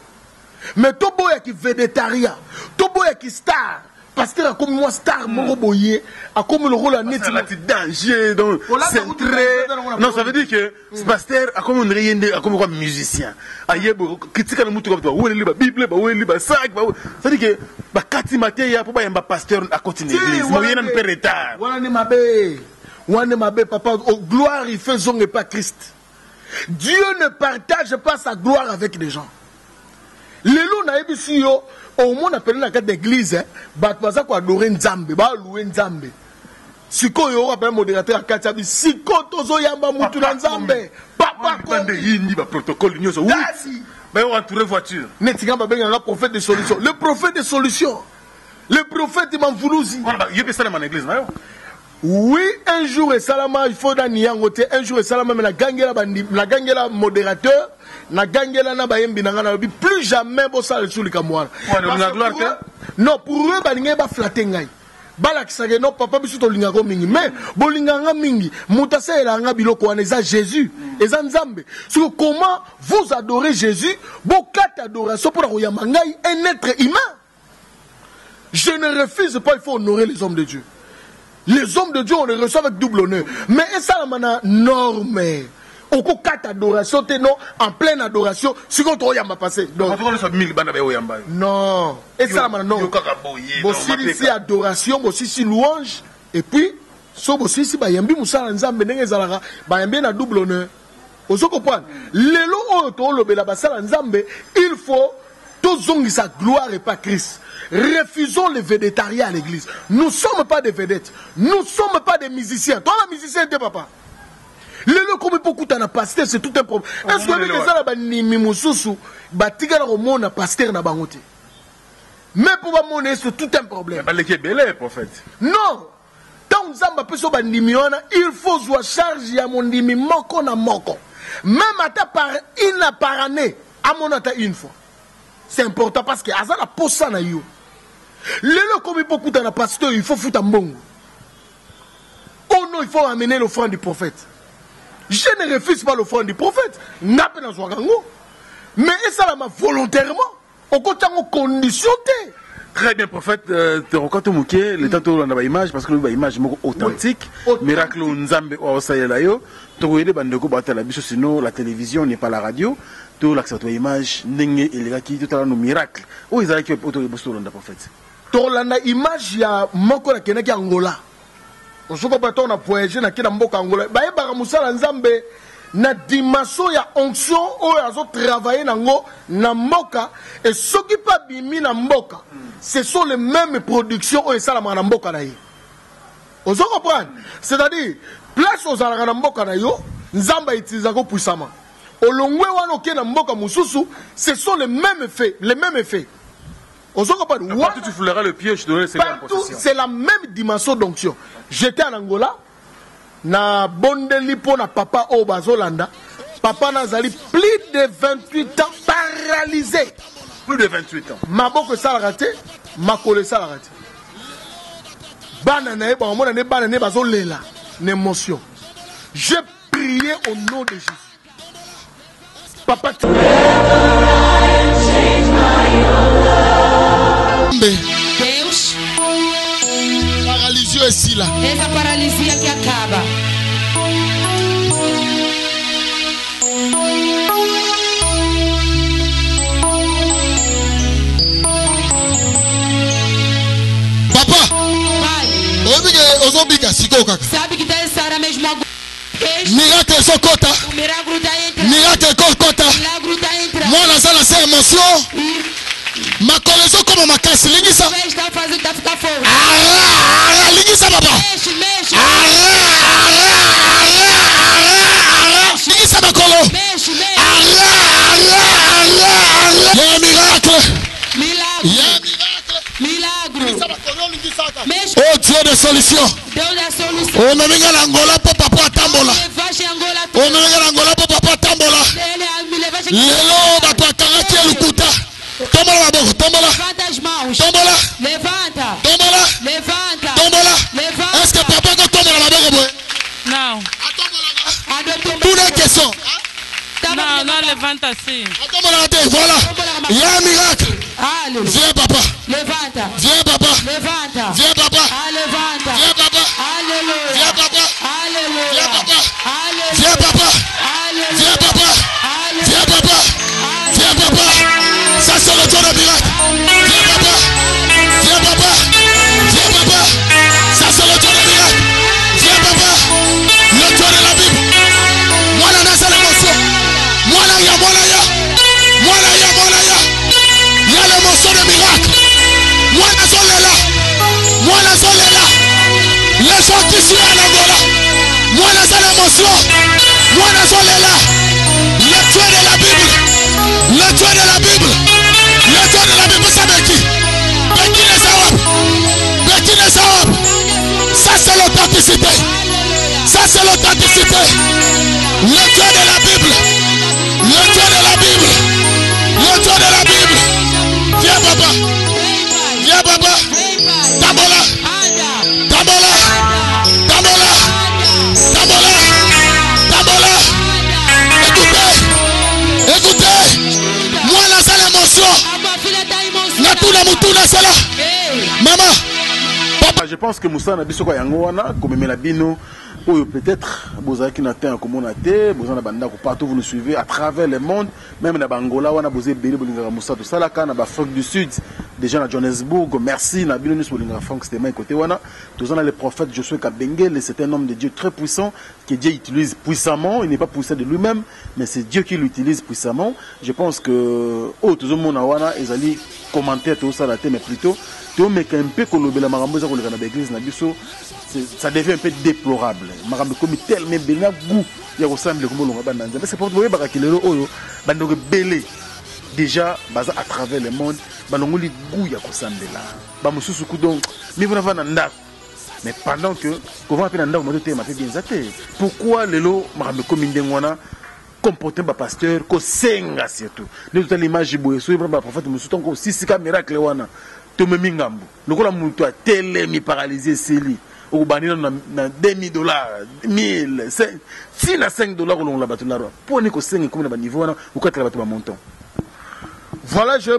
Mais Tobo qui végétarien, Tobo qui star. Parce que comme moi star moro boyé a comme le rôle en net danger donc c'est très non ça veut dire que pasteur a comme un rien a comme quoi musicien ayebo critique le mutu comme toi ou le bible ba ou le sac ça veut dire que ba kati maté ya pour ba yamba pasteur à continuer moi rien ne peut retard wana mabe papa gloire il fait zong et pas Christ. Dieu ne partage pas sa gloire avec les gens. Lelo na ebisi yo au monde appelé la carte d'église bat baza ko adorer nzambe ba louer nzambe siko yo appelle modérateur akati abi siko tozo yamba mutu na nzambe papa ko de yindi ba protocole nyoso oui ba yo entourer voiture netika ba benga prophète de solution le prophète de solution le prophète Manvuluzi yo pe ça dans l'église na yo. Oui, un jour et salama il faut dans niangote un jour et salama mais la gangela modérateur na gangela na bayembi na ngana plus jamais bo sala sur le kamwana non pour eux balinga ba flatter ngai bala kisage no papa bisu to linga ko mingi mais bolinga nga mingi mutasa elanga biloko wana eza Jésus eza nzambe sur comment vous adorez Jésus bokata adoration pour koyamba ngai un être humain. Je ne refuse pas, il faut honorer les hommes de Dieu. Les hommes de Dieu, on les reçoit avec double honneur. Mais ça, la norme. Au coup, 4 adorations, en pleine adoration, ce qu'on a passé. Non. Et ça, la norme. Aussi, ici, adoration, aussi, ici, louange. Et puis, aussi, ici, il y a un double honneur. Vous comprenez? Il faut tous sa gloire et pas Christ. Refusons les végétariens à l'église. Nous ne sommes pas des vedettes. Nous ne sommes pas des musiciens. Toi, la musicien, t'es papa. Le comme beaucoup t'en a pasteur, c'est tout un problème. Est-ce que les gens là-bas ni mimousou, batiga na romo na pasteur na bangote. Mais pour monnaie, c'est tout un problème. Mais les belé, prophète. Non. Tant que peso ba nimiona, il faut jouer charge ya mon nimi moko na moko. Même à ta par année, à mon ata une fois. C'est important parce que Azala la posa na yo. Le comme beaucoup t'en a pasteur, il faut foutre un bon. Oh non, il faut amener l'offrande du prophète. Je ne refuse pas l'offrande du prophète. Mais ça m'a volontairement. Au côté de condition. Très bien, prophète. Tu as mouké le temps où on a image parce que l'image est authentique. Miracle Nzambe au Sayelayo. Tu as bandeko batala biso sinon la télévision n'est pas la radio. Tu as l'accès à image n'engé et les qui tout à nos miracles. Où ils arrivent autour de Boston prophète. Tu as l'image ya moko na kenaki Angola. Osoko bato na voyager na kina mboka Angola ba yeba musala nzambe na dimension ya onction o azo travailler nango na mboka et soki pa bimi na mboka ce sont les mêmes productions o esala na mboka na ye Vous comprenez? C'est-à-dire, place aux Alaramboka na yo, Nzamba utilise puissamment. Au longwe wanoke na mboka mususu, ce sont les mêmes effets, les mêmes effets. Vous comprenez? Partout tu fouleras le pied, je te donnerai le Seigneur en possession. C'est la même dimension d'onction. J'étais en Angola, na bondeli po na papa au Bazolanda. Papa Nazali, plus de 28 ans paralysé. Plus de 28 ans. Ma boko ça l'a raté, ma collé ça l'a raté. Banane, bon, mon année banane, bazolela, l'émotion. J'ai prié au nom de Jésus. Papa, tu Deus, paralysio ici là. essa paralisia que acaba. Papa, Pai, sabe que tem Sara mesmo agora. miracle sokota, O milagre tá entrando. miracle kokota. O milagre tá entrando. Moi na sala c'est émotion. Ma collection comme ma casse lingisa. Vem está fazendo tá ficar fogo. Lingisa papa. Mexe, mexe. Lingisa ma colo. Mexe, mexe. Il y a un miracle. Milagre. Il y a un miracle. Milagre. Mexe. Oh Dieu de solution. Deus da solução. Oh meminga l'Angola papa papa tambola. Levaste Angola. Oh meminga l'Angola papa papa tambola. Ele me levaste. Lelo bato akangaki elukuta. Tombola maboko, tombola. Levanta as mãos. Tombola. Levanta. Tombola. Levanta. Tombola. Levanta. Est-ce que papa ko tombola maboko boy? Não. Pour une question. Não, não levanta assim. Tombola te, voilà. Il y a un miracle. Alô. Viens papa. Levanta. Viens papa. Levanta. Viens papa. Ah, levanta. Viens papa. Aleluia. Viens papa. Aleluia. Viens papa. Aleluia. Viens papa. Aleluia. Viens papa. Aleluia. Viens papa. Viens papa. Ça c'est le tour de miracle. Viens papa. Viens papa. Viens papa. Ça c'est le tour de miracle. Viens papa. Le tour de la Bible. Moi là dans l'émotion. Moi là ya, moi là ya. Moi là ya, moi là ya. Il y a l'émotion de miracle. Moi là sont là. Moi là sont là. Les gens qui sont en Angola. Moi là c'est l'émotion. Moi là sont là. Le tour de la Bible. Le tour de la Bible. Le tour de la Bible, ça veut qui? Bekine Sawab. Bekine Sawab. Ça c'est l'authenticité. Ça c'est l'authenticité. Le tour de la Bible. Le tour de la Bible. Le tour de la Bible. Viens papa. Viens papa. Tambola. Tambola. Tambola. Tambola. Tambola. Écoutez. Écoutez. Moi là c'est l'émotion. Na tuna mutuna sala. Maman. Papa, je pense que Moussa Nabiso Yangoana, comme Melabino, ou peut-être, vous avez qui atteint comme on a été, vous en avez partout, vous nous suivez à travers le monde, même dans Angola, on a besoin de Moussa, tout ça, là, quand on a Afrique du Sud, déjà à Johannesburg, merci, Nabino, nous sommes Franck Stéma, côté Wana, tous on a le prophète Josué Kabengele, c'est un homme de Dieu très puissant, que Dieu utilise puissamment, il n'est pas puissant de lui-même, mais c'est Dieu qui l'utilise puissamment. Je pense que, oh, tout le monde a Wana, ils allaient commenter tout ça, mais plutôt, tout mais un peu qu'on le marambo ça qu'on le dans l'église Nabiso, ça devient un peu déplorable. Marambo comme tellement bien goût, il y a ressemble comme on va dans. C'est pour vous voir que les oyo, bandoko belé déjà basa à travers le monde, bandoko li goût ya ressemble là. Ba mususu ku donc, mais vous n'avez nda. Mais pendant que comment appeler nda moto te m'a fait bien zaté. Pourquoi les lo marambo comme ndengwana comporter ba pasteur ko senga surtout. Nous avons l'image boye so ba prophète mususu tonko sisi ka miracle wana. Tome mingambo lokola mutu a telemi paralysé seli okubandina na $2000 1000 si na $5 kolongola bato la pour ne ko senga comme na ba niveau wana okatela bato ba montant. Voilà, je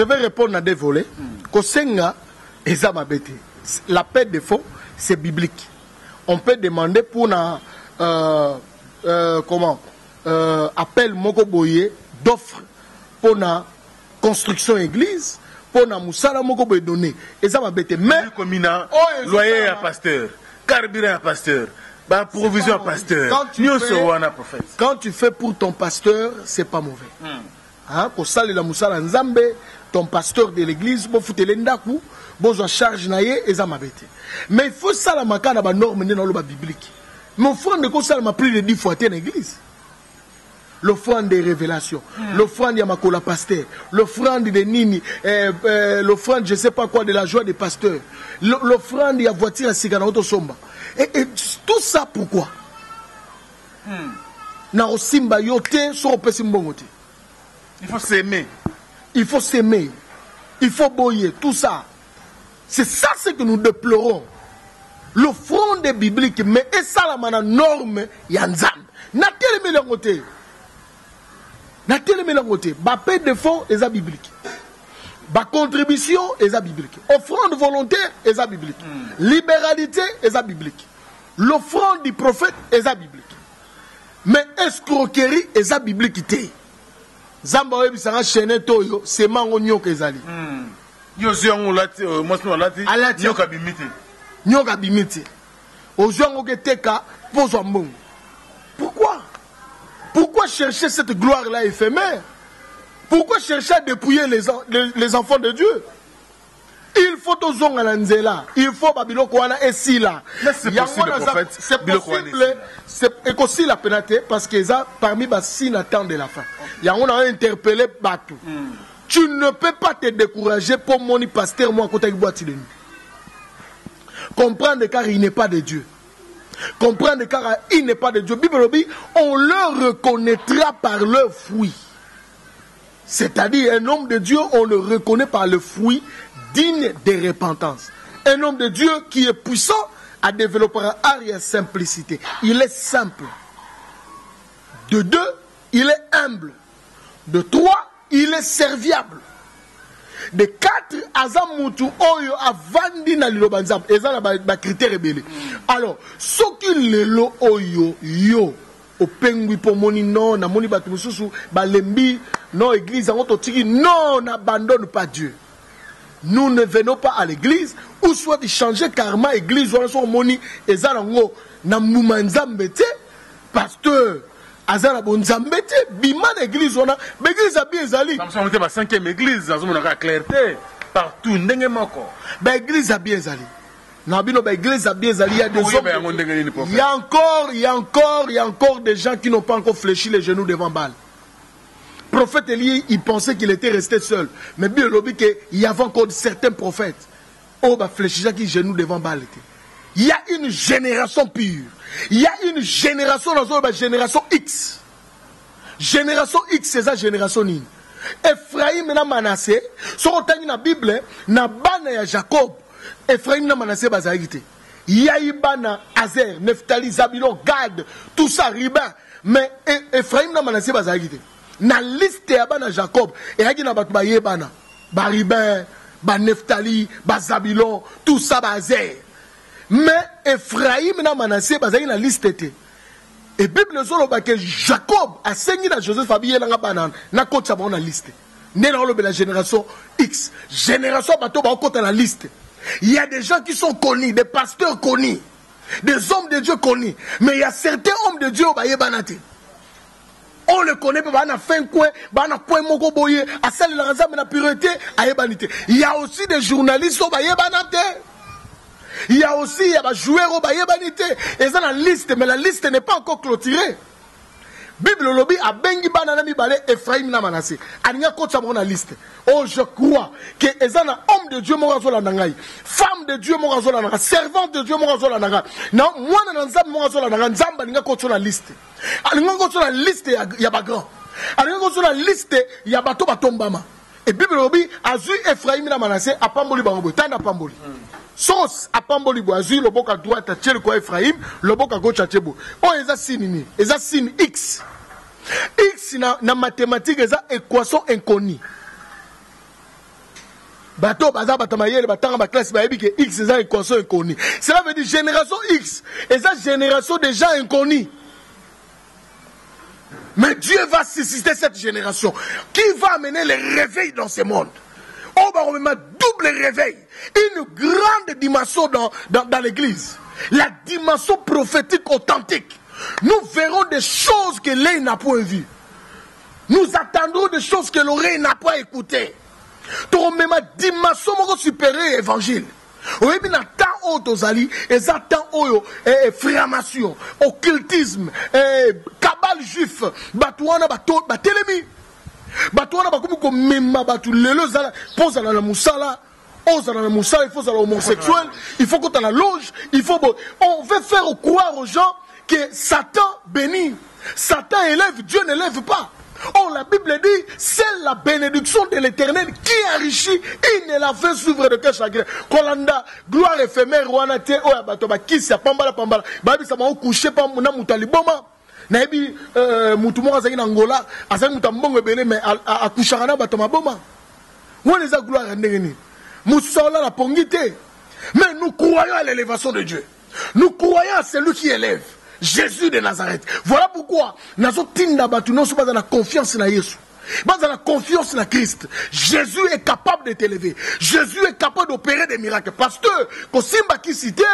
vais répondre à des volets. Kosenga eza mabete. La paix des faux, c'est biblique. On peut demander pour na appel moko boye d'offre pour na construction église. Pour na musala moko boye donné. Eza mabete. Mais komina loyer à pasteur, carburant à pasteur, ba provision à pasteur. Quand tu fais pour ton pasteur, c'est pas mauvais. hein, ko salela musala nzambe, ton pasteur de l'église, bo futele ndaku, bo zo charge na ye eza mabete. Mais il faut ça la makana ba norme dans le biblique. Mais offrande ko sala ma plus de 10 fois dans l'église. L'offrande des révélations, l'offrande Yamakola pasteur, l'offrande de Nini, l'offrande je sais pas quoi de la joie des pasteurs, l'offrande ya voiture à Siganaoto Somba. Et tout ça pourquoi? Na osimba yote so opesimbongote. Il faut s'aimer. Il faut s'aimer. Il faut boyer, tout ça. C'est ça ce que nous déplorons. L'offrande biblique, mais et ça la norme yanzam. Na télé mélangote. Na télé mélangote. Ba paix de fonds est biblique. Ba contribution est biblique. Offrande volontaire est biblique. Libéralité est biblique. L'offrande du prophète est biblique. Mais escroquerie est biblique. Zamba webi sanga chaîne toyo, c'est mango nyoka ezali. Yo ziongo lati, moi lati, nyoka bimite. Nyoka bimite. Oziongo keteka pozo mbongo. Pourquoi? Pourquoi chercher cette gloire-là éphémère? Pourquoi chercher à dépouiller les enfants de Dieu? Il faut tozonga na nzela. Il faut babiloko wana esila. C'est possible, prophète. C'est possible. C'est aussi la pénalité parce que ça parmi les signes attendent de la fin. Yango na interpellé Batou. Tu ne peux pas te décourager pour mon pasteur moi côté boîte de nuit. Comprendre car il n'est pas de Dieu. Comprendre car il n'est pas de Dieu. Bible dit on le reconnaîtra par leurs fruits. C'est-à-dire un homme de Dieu on le reconnaît par le fruit digne de repentance. Un homme de Dieu qui est puissant à développer un art et simplicité. Il est simple. De 2, il est humble. De 3, il est serviable. De 4, azamutu oyo avandi na lilobanzam. Eza na ba critère rebelle. Alors, ce qui lelo oyo yo au pengui pour moni non na moni batu mususu ba lembi non église en totiki non n'abandonne pas Dieu. Nous ne venons pas à l'église ou soit de changer karma église ou soit moni ezalango na mumanzambete pasteur azala bonzambete bima l'église on a l'église a bien zali comme ça on était ma 5e église on a clarté partout ndenge moko ba église a bien zali na bino ba église a bien zali il y a des hommes il y a encore des gens qui n'ont pas encore fléchi les genoux devant Baal. Prophète Élie, il pensait qu'il était resté seul. Mais bien, il y avait encore certains prophètes. Oh, bah, fléchissant qui genoux devant Baal. Il y a une génération pure. Il y a une génération dans la génération X. Génération X, c'est ça, génération Nine. Ephraïm et Manassé, si on dans la Bible, na bana ya Jacob, Ephraïm et Manassé, bazaïté. Il y a Ibana, Azer, Nephtali, Zabulon, Gad, tout ça, Riba. Mais Ephraïm et Manassé, bazaïté. Na liste ya bana Jacob et yaki na batu ba yebana ba Ribin ba Nephtali ba Zabulon tout ça ba Azer mais Ephraïm na Manassé ba zaki na liste te et Bible zolo ba que Jacob a saigné na Joseph abiye na bana na kota ba na liste né na la génération X génération bato ba kota na liste. Il y a des gens qui sont connus, des pasteurs connus, des hommes de Dieu connus, mais il y a certains hommes de Dieu ba yebana te. On le connaît, on a fait un coin, on a point moko boye, à celle la raza, mais la pureté, à ébanité. Il y a aussi des journalistes au bayebanate. Il y a aussi des joueurs au bayebanité. Et ça la liste, mais la liste n'est pas encore clôturée. Bible lobby a bengi banana mi balé Ephraim na Manassé. Ania kocha mon liste. Oh je crois que ezana homme de Dieu mon razo la nangai, femme de Dieu mon razo la nangai, servante de Dieu mon razo la nangai. Na mwana na nzambe mon razo la nangai, nzamba ninga kocha la liste. Alinga kocha la liste ya bagrand. Alinga kocha la liste ya bato batombama. Et Bible lobby azu Ephraim na Manassé a pamboli bango tanda pamboli. Sos a pamboli bo azu le boka droite tchel ko Ephraim, le boka gauche tchebo. Oh eza signe eza signe X. X na mathématique eza équation inconnue. Bato baza batamayele batanga ba classe ba yebi que X eza équation inconnue. Cela veut dire génération X eza génération de gens inconnus. Mais Dieu va susciter cette génération qui va amener le réveil dans ce monde. On va remettre double réveil, une grande dimension dans l'église, la dimension prophétique authentique. Nous verrons des choses que l'œil n'a point vues. Nous attendrons des choses que l'oreille n'a pas écoutées. Tu même dimension supérieure évangile. Oui, mais dans temps où tozali, et ça temps où framation, occultisme, cabale juif, batouana bato, batelemi, batouana bakoumi ko mema batu lelo zala, pose dans la moussala, ose dans la moussala, il faut ça homosexuel, il faut qu'on la loge, il faut, on veut faire croire aux gens que Satan bénit, Satan élève, Dieu n'élève pas. Oh, la Bible dit, c'est la bénédiction de l'Éternel qui enrichit, il ne la fait suivre de quel chagrin. Kolanda, gloire éphémère, ouanate, oh, abatoba, qui s'y a pambala, babi, ça m'a couché, pas mon amour taliboma. Nabi, moutoumon, azaki Angola, azaki moutambongo belé, mais à coucharana, batoma boma. Où est la gloire, ndengeni? Moussola, la pongité. Mais nous croyons à l'élévation de Dieu. Nous croyons à celui qui élève. Jésus de Nazareth. Voilà pourquoi nous sommes pas dans la confiance en Jésus. Dans la confiance en Christ. Jésus est capable de t'élever. Jésus est capable d'opérer des miracles. Parce que, quand Simba qui cité,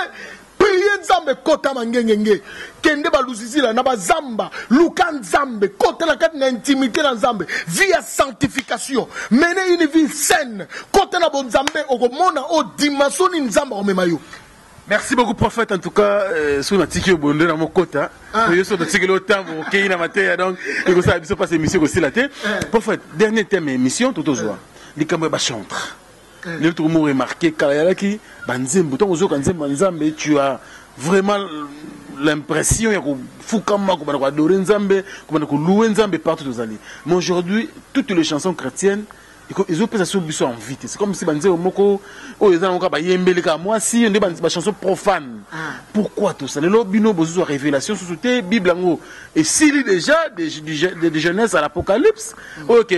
priez Nzambe kota mangengenge. Kende baluzizi la naba zamba. Luka Nzambe. Kota la kate na intimité na Nzambe. Via sanctification. Mener une vie saine. Kota na bon Nzambe. Okomona o dimension ni Nzamba omemayo. Merci beaucoup, prophète. En tout cas, sur la tique au bonheur dans mon côté, je suis sur le temps pour qu'il y ait une matière. Donc, il faut que ça passe émission aussi la tête. Prophète, dernier thème émission, tout au jour. Les camarades chantent. Les autres mots remarqués, car il y a qui, tu as vraiment l'impression qu'il y a Fukama, qu'on va adorer Nzambe, qu'on va louer Nzambe partout aux alliés. Mais aujourd'hui, toutes les chansons chrétiennes, ils ont pris ça en vite. C'est comme si on disait au Moko, ils ont moi si on dit des chansons profanes. Pourquoi tout ça? Les lobbies ont révélation sur la Bible et s'il y déjà des jeunesses à l'Apocalypse, ok,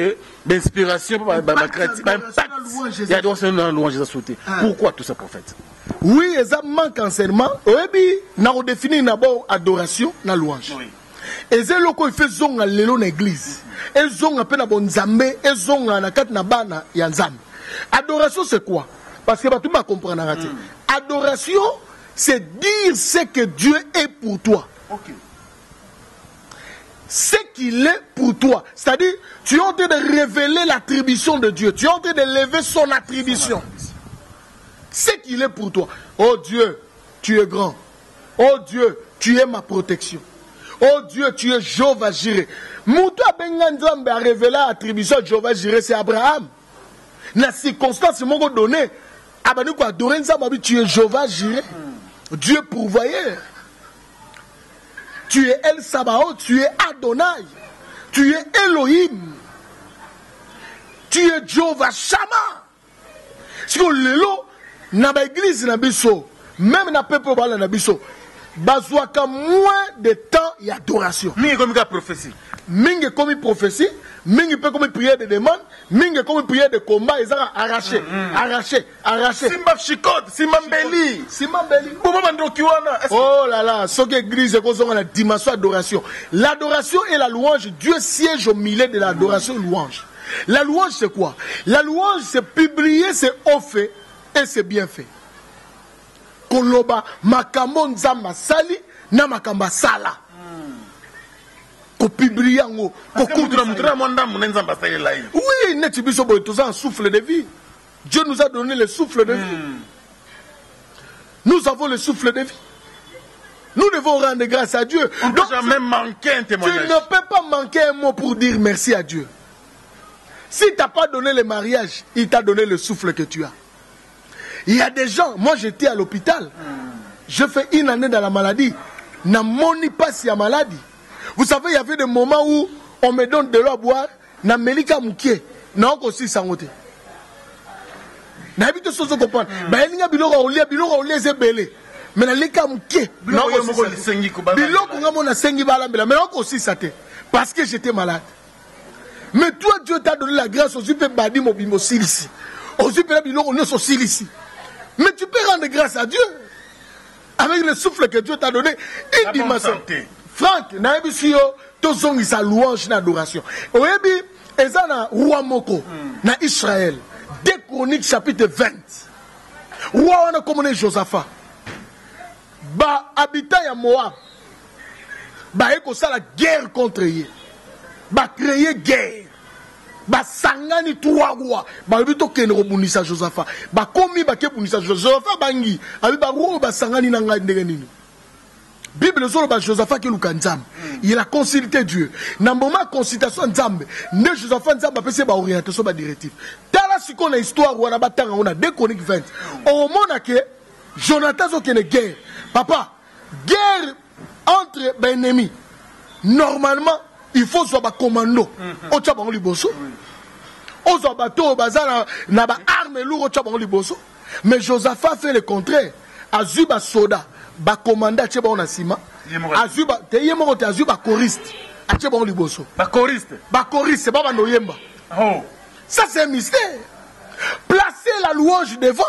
d'inspiration, il y a une louange à sauter. Pourquoi tout ça, prophète? Oui, ça manque enseignement. Oui, on définit d'abord adoration, la louange. Et c'est là qu'on fait zong à l'église. Et zong à peine à bon Nzambe, et zong à nakat nabana ya Nzambe. Adoration c'est quoi? Parce que tout le monde comprend. Adoration, c'est dire ce que Dieu est pour toi. Okay. Ce qu'il est pour toi. C'est-à-dire, tu es en train de révéler l'attribution de Dieu. Tu es en train de lever son attribution. Ce qu'il est pour toi. Oh Dieu, tu es grand. Oh Dieu, tu es ma protection. Oh Dieu, tu es Jéhovah Jireh. Moutou Benganzambe a révélé l'attribution de Jéhovah Jireh, c'est Abraham. La circonstance m'ont donné. Abanu quoi adorer Nzambe, tu es Jéhovah Jireh. Dieu pourvoyeur. Tu es El Sabaoth, tu es Adonai. Tu es Elohim. Tu es Jéhovah Shammah. Si on l'élo, na ba église na biso, même na peuple bala na biso. Bazouaka moins de temps et adoration. Mingi comme prophétie. Mingi comme prophétie, mingi peut comme prière de demande, mingi comme prière de combat, ils ont arraché, arraché. Simba Chikot, Simba Mbeli. Oh là là, ce que l'église est la dimension d'adoration. L'adoration et la louange, Dieu siège au milieu de l'adoration et louange. La louange c'est quoi? La louange c'est publier, c'est offert et c'est bien fait. Koloba makambo nzamba sali na makamba sala. Ko publier ngo ko kudra mutra monda munenza sali là. Oui, net biso boy tous un souffle de vie. Dieu nous a donné le souffle de vie. Nous avons le souffle de vie. Nous devons rendre grâce à Dieu. On ne peut jamais manquer un témoignage. Tu ne peux pas manquer un mot pour dire merci à Dieu. S'il ne t'a pas donné le mariage, il t'a donné le souffle que tu as. Il y a des gens, moi j'étais à l'hôpital, je fais une année dans la maladie, n'a moni pas si à maladie. Vous savez, il y avait des moments où on me donne de l'eau à boire, n'a melika mouké, n'a encore aussi sangoté. N'a habité sur ce comprendre. Ben il y a biloko oulié zébélé. Mais n'a lika mouké, n'a encore aussi biloko nga mona sengi balambela, mais n'a encore aussi saté. Parce que j'étais malade. Mais toi, Dieu t'a donné la grâce aux yeux badi mobimo silisi. Aux yeux biloko ne sont silisi. Mais tu peux rendre grâce à Dieu avec le souffle que Dieu t'a donné. Une dimension. Franck, naebisio tozongi sa louange na adoration. Oyebi ezana roi moko na Israël. 2 Chroniques chapitre 20. Roi wana komone Josaphat. Ba habitant ya Moab. Ba eko sa la guerre contre ye. ba créer guerre ba sangani trois rois ba bito kene robunisa Josaphat ba komi ba ke bunisa Josaphat bangi abi ba ro ba sangani na ngai ndenge nini Bible solo ba Josaphat ke lukanzam il a consulté Dieu na moment consultation nzambe ne Josaphat nzambe pese ba orientation ba directive tala siko na histoire wana batanga on a 2 Chroniques 20 au mona ke Jonathan zo kene guerre papa guerre entre ben ennemis normalement il faut soit ba commando o tcha bango liboso o soit bateau bazala na ba arme lourd o tcha bango liboso mais Josaphat fait le contraire azuba soda ba commanda tche bango na sima azuba te yemo te azuba choriste a tche bango liboso ba choriste ba bando yemba oh ça c'est un mystère placer la louange devant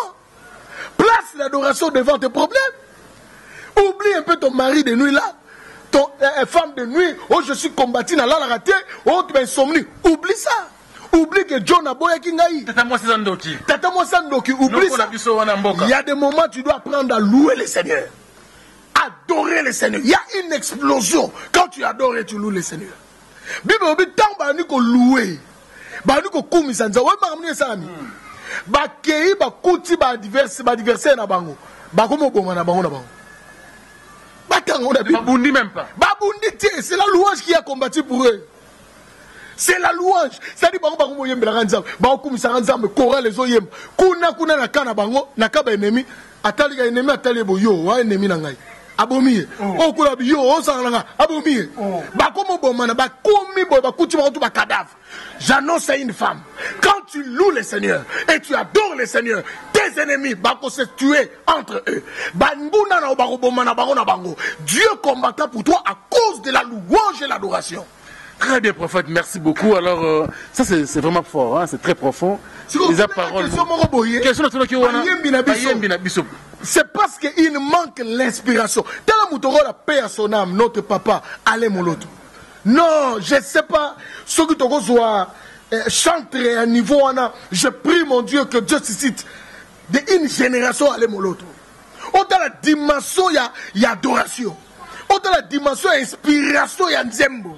place l'adoration devant tes problèmes. Oublie un peu ton mari de nuit là, ton femme de nuit, oh je suis combattu dans la raté, oh tu es insomnie. Oublie ça. Oublie que John a boya kingaï. Tata moi sandoki. Oublie ça. Il y a des moments tu dois apprendre à louer le Seigneur. Adorer le Seigneur. Il y a une explosion quand tu adores et tu loues le Seigneur. Bible obi tant ba ni ko louer. Ba ni ko kumisa nza. Ouais ma ramni ça ami. Ba kei ba kuti ba adversaire na bango. Ba komo boma na bango na bango. Babundi même pas. Babundi, c'est la louange qui a combattu pour eux. C'est la louange. C'est-à-dire, bango yembe la ranzam, bango kumisa ranzam, kora les oyem. Kuna na kana bango, na kaba ennemi, atali ga ennemi atali boyo, wa ennemi na ngai. Abomi. O kula biyo, o sanga abomi. Bakomo bomana, bakomi boy, bakuti bango ba cadavre. J'annonce à une femme, quand tu loues le Seigneur et tu adores le Seigneur, tes ennemis vont se tuer entre eux. Dieu combattra pour toi à cause de la louange et l'adoration. Très bien, prophète, merci beaucoup. Alors, ça c'est vraiment fort, hein? C'est très profond. Les paroles. C'est parce qu'il manque l'inspiration. Tel la paix à son âme, notre papa, allez mon autre. Non, je ne sais pas. Ce que tu as chanté à un niveau, je prie mon Dieu que Dieu suscite d'une génération à l'autre. Au-delà de la dimension, il y a adoration. Au-delà de la dimension, il y a inspiration, il y a nzembo.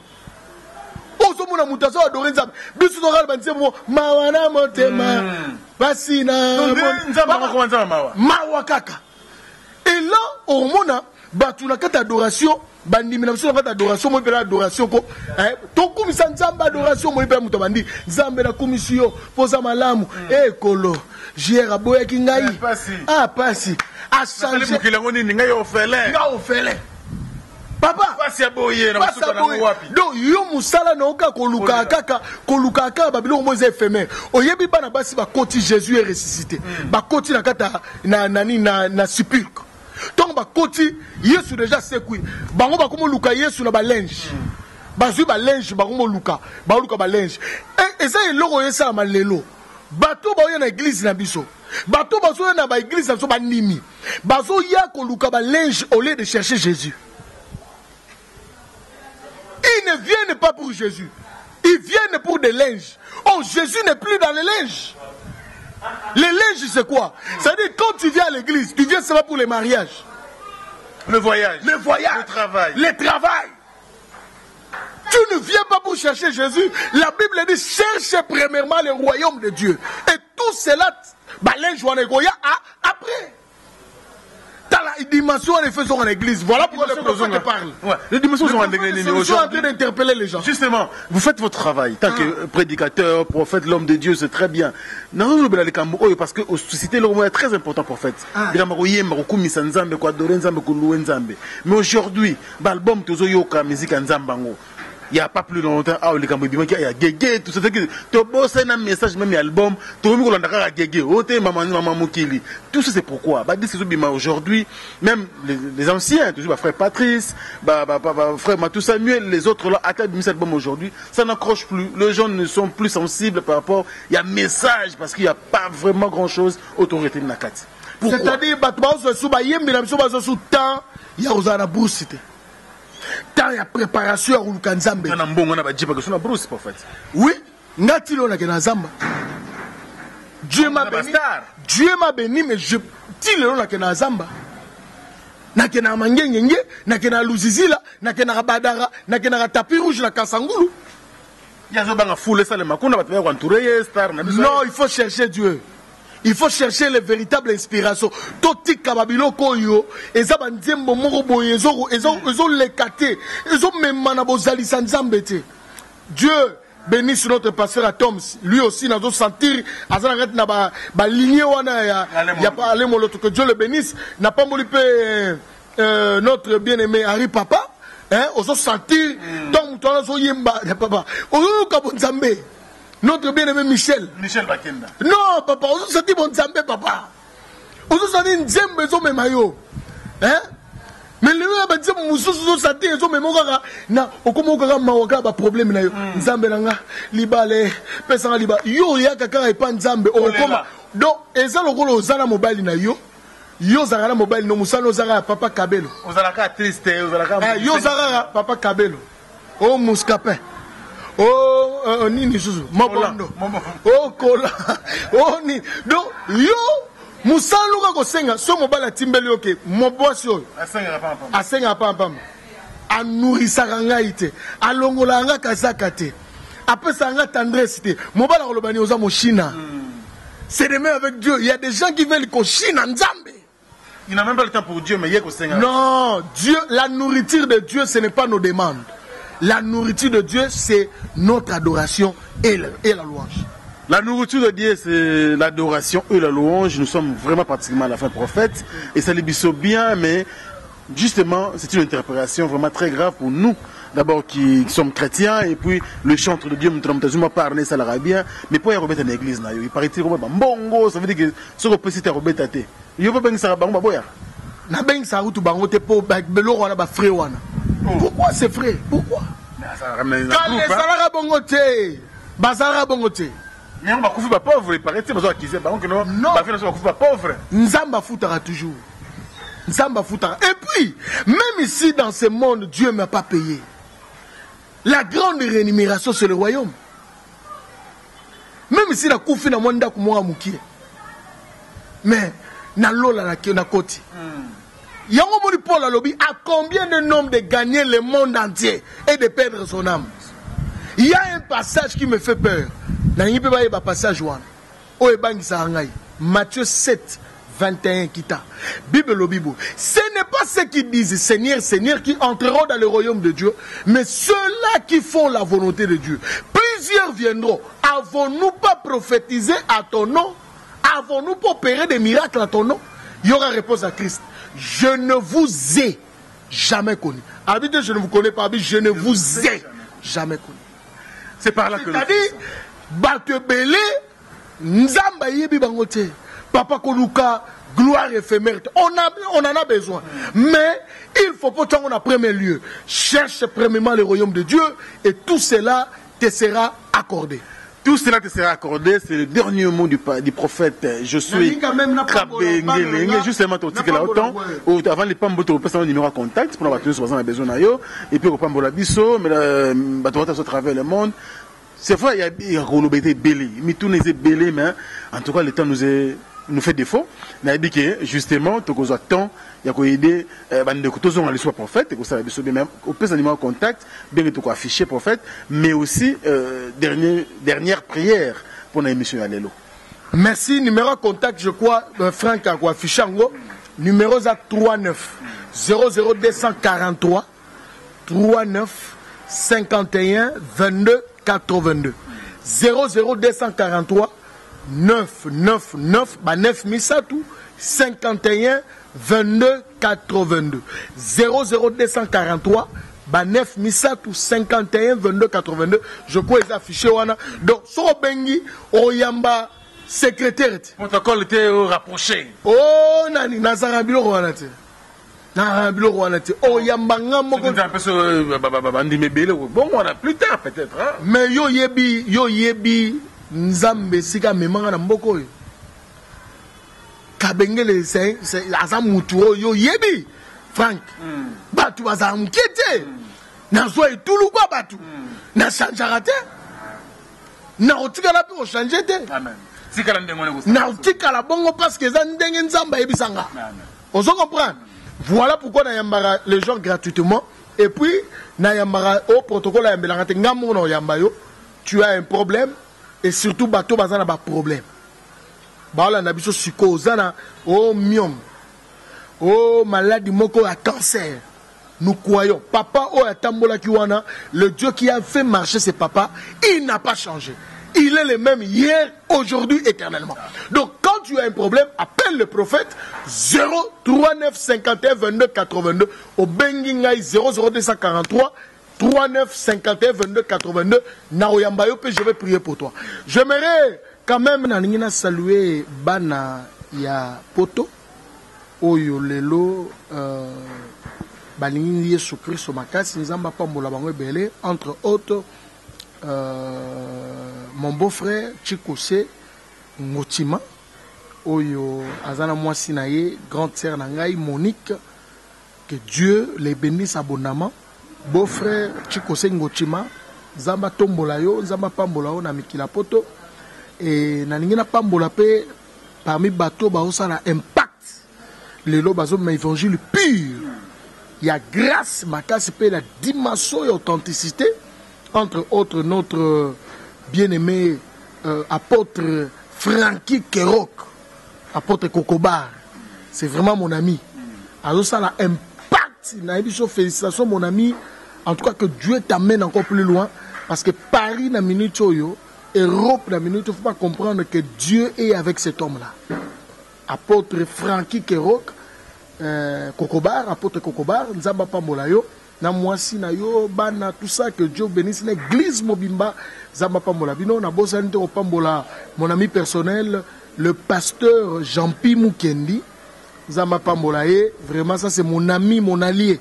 Au-delà de la adorer nzambe. Bisu doral banzembo, mawana motema, basina, mawa kaka. Et là, au mona, batuna kata adoration. Bandi minamso na adoration mo pela adoration ko to kumisa nzamba adoration mo pela muto bandi nzambe na komisio poza malamu ekolo jera boya kingai pasi a changer mukilango nini ngai ofele papa pasi aboye na musuka na wapi donc yo musala na oka koluka kaka babilo mo éphémère oyebi bana basi ba koti Jésus est ressuscité ba koti na kata na sepulcre. Donc ba koti Yesu déjà sekui bango ba komo luka Yesu na ba linge bazui ba linge ba komo luka ba linge et ça eloko yesa malelo bato ba na église na biso bato bazo na ba église na so ba nimi bazo ya ko luka ba linge au lieu de chercher Jésus. Ils ne viennent pas pour Jésus, ils viennent pour des linges. Oh, Jésus n'est plus dans les linges. Les linges, c'est quoi? C'est-à-dire, quand tu viens à l'église, tu viens seulement pour les mariages. Le voyage. Le travail. Tu ne viens pas pour chercher Jésus. La Bible dit, cherche premièrement le royaume de Dieu. Et tout cela, linge ou en égoïa, après. Dans la dimension en effet sont en église. Voilà pourquoi les personnes te parlent. Ouais. Les dimensions sont en église. Ils sont en train d'interpeller les gens. Justement, vous faites votre travail. Tant que prédicateur, prophète, l'homme de Dieu, c'est très bien. Non, parce que susciter le mot est très important, prophète. Mais aujourd'hui, l'album Tozoyoka, musique en Zambango. Il n'y a pas plus longtemps, il y a Gégé, tout ça. Tu as un message, même album, tu as Gégé, tout ça c'est pourquoi. Aujourd'hui, même les anciens, frère Patrice, frère Matou Samuel, les autres là, à cet album aujourd'hui, ça n'accroche plus. Les gens ne sont plus sensibles par rapport, il y a un message, parce qu'il n'y a pas vraiment grand chose autorité de Nakat. C'est-à-dire, il y a la bourse. Tant il y a préparation à Ulukanzambe. Oui, Natilo na Kenazamba. Dieu m'a béni. Dieu m'a béni, mais je tire na Kenazamba. Na Kena Mangenge, na Kena Luzizila, na Kena Badara, na Kena Tapi Rouge, na Kasangulu. Non, il faut chercher Dieu. Il faut chercher les véritables inspirations. Toti kababilo koyo, eza banzembo moko boye, ezo lekate, ezo memana bozali sanzambete. Dieu bénisse notre pasteur Atoms. Lui aussi n'a pas sentir, azanarete na ba lignée wana ya pas aller moloto, que Dieu le bénisse. N'a pas molipé notre bien-aimé Harry Papa, hein, ozo sentir donc toi ozo yemba papa. Ozo kabonzambe. Notre bien-aimé Michel. Michel Bakenda. Non, papa, on se dit bon Zambé, papa. On se dit Nzembe, zo me mayo. Hein? Mais le gars, bah, Nzembe, moussou, sati, zo me mokara. Na, okomo kara mawaka, ba problème na yo. Nzambe nanga, libale, pesanga liba. Yo, ya kakara epa Nzambe, okoma. Donc, eza lokolo ozana mobile na yo. Yo zara mobile no musano zara papa Kabelo. Ozalaka triste, ozalaka. Yo zara papa Kabelo. Oh Mouskapin. Oh, nini susu, Mobondo. Oh, Kola. Oh, ni. Donc, yo, Moussalouka Kosenga, so mobile timbeli oke, Moboisio. Asenga pam. A nourrissaka ngai te, a longolanga kazaka te, apesanga tendresse te. Mobile kolobani oza mo China. C'est de même avec Dieu. Il y a des gens qui veulent qu'on Chine en Zambé. Il n'a même pas le temps pour Dieu, mais il y a Kosenga. Non, Dieu, la nourriture de Dieu, ce n'est pas nos demandes. La nourriture de Dieu, c'est notre adoration et la louange. La nourriture de Dieu, c'est l'adoration et la louange. Nous sommes vraiment pratiquement à la fin prophète. Et ça les biseau bien, mais justement, c'est une interprétation vraiment très grave pour nous. D'abord qui sommes chrétiens, et puis le chantre de Dieu, nous parle ça l'arabien, mais pour y remettre une église, il paraît que bongo, ça veut dire que ce qu'on peut citer Robert Tate. Il y a pas besoin de ça, bango baboya. Na ben ça route bango te po belo wana ba frère wana. Pourquoi c'est frère? Pourquoi? Quand les Salara bongote, Bazara bongote. Mais on va couvrir pas pauvre, il paraît que besoin d'acquiser, par contre non, va faire on couvrir pas pauvre. Nzamba foutara toujours. Nzamba foutara. Et puis, même ici dans ce monde, Dieu m'a pas payé. La grande rémunération c'est le royaume. Même ici la koufi na mwanda kumoa mukie. Mais na lola na koti. Yango moni Paul a lobby, à combien de nombre de gagner le monde entier et de perdre son âme? Il y a un passage qui me fait peur. Passage Matthieu 7, 21 kita. Bible le Bible. Ce n'est pas ceux qui disent Seigneur, Seigneur qui entreront dans le royaume de Dieu, mais ceux-là qui font la volonté de Dieu. Plusieurs viendront. Avons-nous pas prophétisé à ton nom? Avons-nous pas opéré des miracles à ton nom? Il y aura réponse à Christ. Je ne vous ai jamais connu. Habitude, je ne vous connais pas. Je ne vous ai jamais connu. C'est par là que c'est-à-dire, Batebele, Nzamba yebi bangote, Papa Koluka, gloire éphémère. On en a besoin. Mais il faut pas qu'on a premier lieu. Cherche premièrement le royaume de Dieu et tout cela te sera accordé. Tout cela te sera accordé, c'est le dernier mot du prophète. Je suis Krabengele. Justement, tu as là autant. Avant les pambos, tu as un numéro à contact pour avoir besoin de et puis, on a biso, mais tu vas à travers le monde. C'est vrai, il y a Rolobété belé. Mais tout n'est belé, mais en tout cas, le temps nous fait défaut. On a dit que justement, tu as temps, il y a aider tous les soit prophète, et ça même au plus animal contact, bien que tu sois affiché prophète, mais aussi dernière prière pour l'émission Allélo. Merci. Numéro contact, je crois, Franck a affiché en haut. Numéro 39 00243 39 51 22 82 00243 999 9 misatou 51 22 82 00243 9 misatou 51 22 82. Je crois les affichés wana. Donc so bengi oyamba secrétaire. Protocole était rapproché. Oh nani nazara biloko wana te. Na biloko wana te. Oyamba ngamo ko bon on a plus tard peut-être hein? Mais yo yebi Nzambe sika memanga na mboko yo. Kabengele c'est aza mutu yo yebi Frank. Batu baza mkete. Na zo etulu kwa batu. Na chanjara te. Na otika la pe o changer te. Amen. Sikala ndengo ne ko. Na otika la bongo parce que za ndenge Nzamba yebisanga. Amen. On se comprend. Voilà pourquoi na yambara les gens gratuitement et puis na yambara au protocole ya mbelanga te ngamo na yamba yo. tu as un problème et surtout bateau bazana ba problème. Baola na biso siko zana oh myome. Oh maladie moko à cancer. Nous croyons. Papa oh atambola kiwana, le Dieu qui a fait marcher ses papas, il n'a pas changé. Il est le même hier, aujourd'hui, éternellement. Donc, quand tu as un problème, appelle le prophète 039 51 22 82 au Bengingai 00243 39 51 22 82 Naoyambayo, je vais prier pour toi. J'aimerais quand même saluer Bana ya Poto Oyo Lelo Balingi Yesu Christ Makasi Nzamba Pambola Bango Belé, entre autres. Mon beau-frère Chikose Ngotima Oyo Azana Mwasinaye, grande sœur Nangai Monique, que Dieu les bénisse abondamment. Beau-frère Chikose Ngotima Zamba Tombolayo, Zamba Pambolao na Mikila Poto et Naningina Pambola pe parmi bateau baosa la impact les lots bazo ma évangile pur. Il y a grâce makasi pe la dimension et authenticité. Entre autres, notre bien-aimé apôtre Frankie Kerok, apôtre Kokobar, c'est vraiment mon ami. Alors ça a impact, félicitations mon ami, en tout cas que Dieu t'amène encore plus loin, parce que Paris na minute yo, Europe na minute, il ne faut pas comprendre que Dieu est avec cet homme-là. Apôtre Frankie Kerok, Kokobar, apôtre Kokobar, Nzamba Pambolayo, na mwasi na yo bana tout ça, que Dieu bénisse l'église Mobimba Zamba Pambola bino na bosanite au Pambola, mon ami personnel le pasteur Jean-Pi Mukendi Zamba Pambola, vraiment ça c'est mon ami, mon allié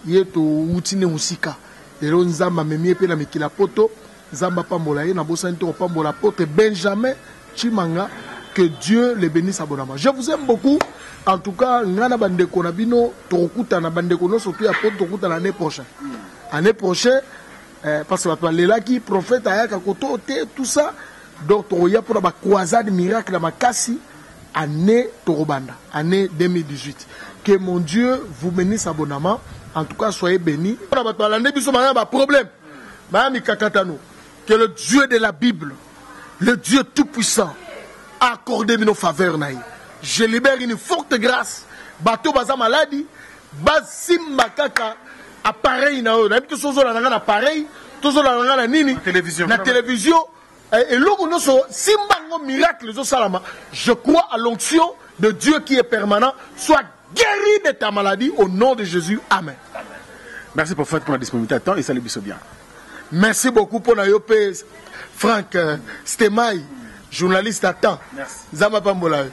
yeto utine musika elo nzamba memie pe na mikila poto Zamba Pambola na bosanite au Pambola pote Benjamin Chimanga, que Dieu les bénisse abondamment. Je vous aime beaucoup. En tout cas, ngana bandeko na bino tokuta na bandeko no surtout ya poto tokuta l'année prochaine. Année prochaine parce que les là qui prophète ayaka koto tout ça, donc toya pour la croisade miracle na makasi année torobanda, année 2018. Que mon Dieu vous bénisse abondamment. En tout cas, soyez bénis. Problème. Que le Dieu de la Bible, le Dieu tout-puissant, a accordé nos faveurs. Je libère une forte grâce. Bateau baza maladie, basim makaka appareil na eux. Tout ça na appareil, tout ça na nini na télévision. Et l'homme nous so simbango miracle zo salama. Je crois à l'onction de Dieu qui est permanent. Sois guéri de ta maladie au nom de Jésus. Amen. Merci pour la disponibilité à temps et salut bien. Merci beaucoup pour la yopé Franck Stemai, journaliste à temps. Merci. Zama Pambola.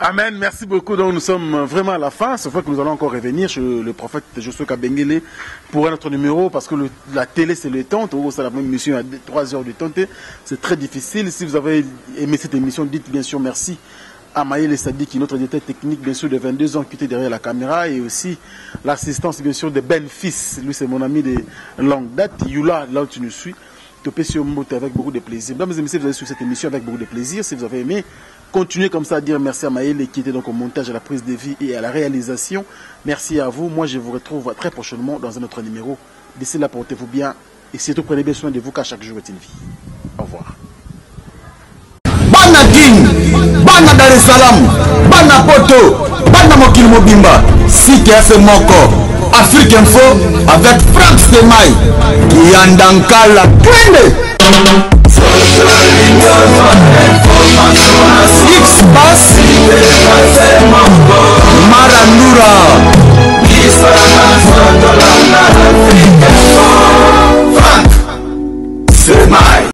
Amen, merci beaucoup. Donc nous sommes vraiment à la fin. C'est vrai que nous allons encore revenir sur le prophète Josué Kabengele pour un autre numéro, parce que la télé c'est le temps. C'est la même émission à 3 heures du temps. C'est très difficile. Si vous avez aimé cette émission, dites bien sûr merci à Maël Sadik, notre directeur technique bien sûr de 22 ans qui était derrière la caméra, et aussi l'assistance bien sûr de Ben Fils. Lui c'est mon ami de longue date. Yula, là où tu nous suis. Topé sur Moto avec beaucoup de plaisir. Mesdames et messieurs, vous avez suivi cette émission avec beaucoup de plaisir. Si vous avez aimé, continuez comme ça à dire merci à Maël qui était donc au montage, à la prise de vie et à la réalisation. Merci à vous. Moi, je vous retrouve très prochainement dans un autre numéro. D'ici là, portez-vous bien et surtout prenez bien soin de vous car chaque jour est une vie. Au revoir. Bana King, Bana Dar es Salaam, Bana Poto, Bana Mokil Mobimba, CKF Moko, Afrique Info avec Franck Stemai, Kiandankala, Twende.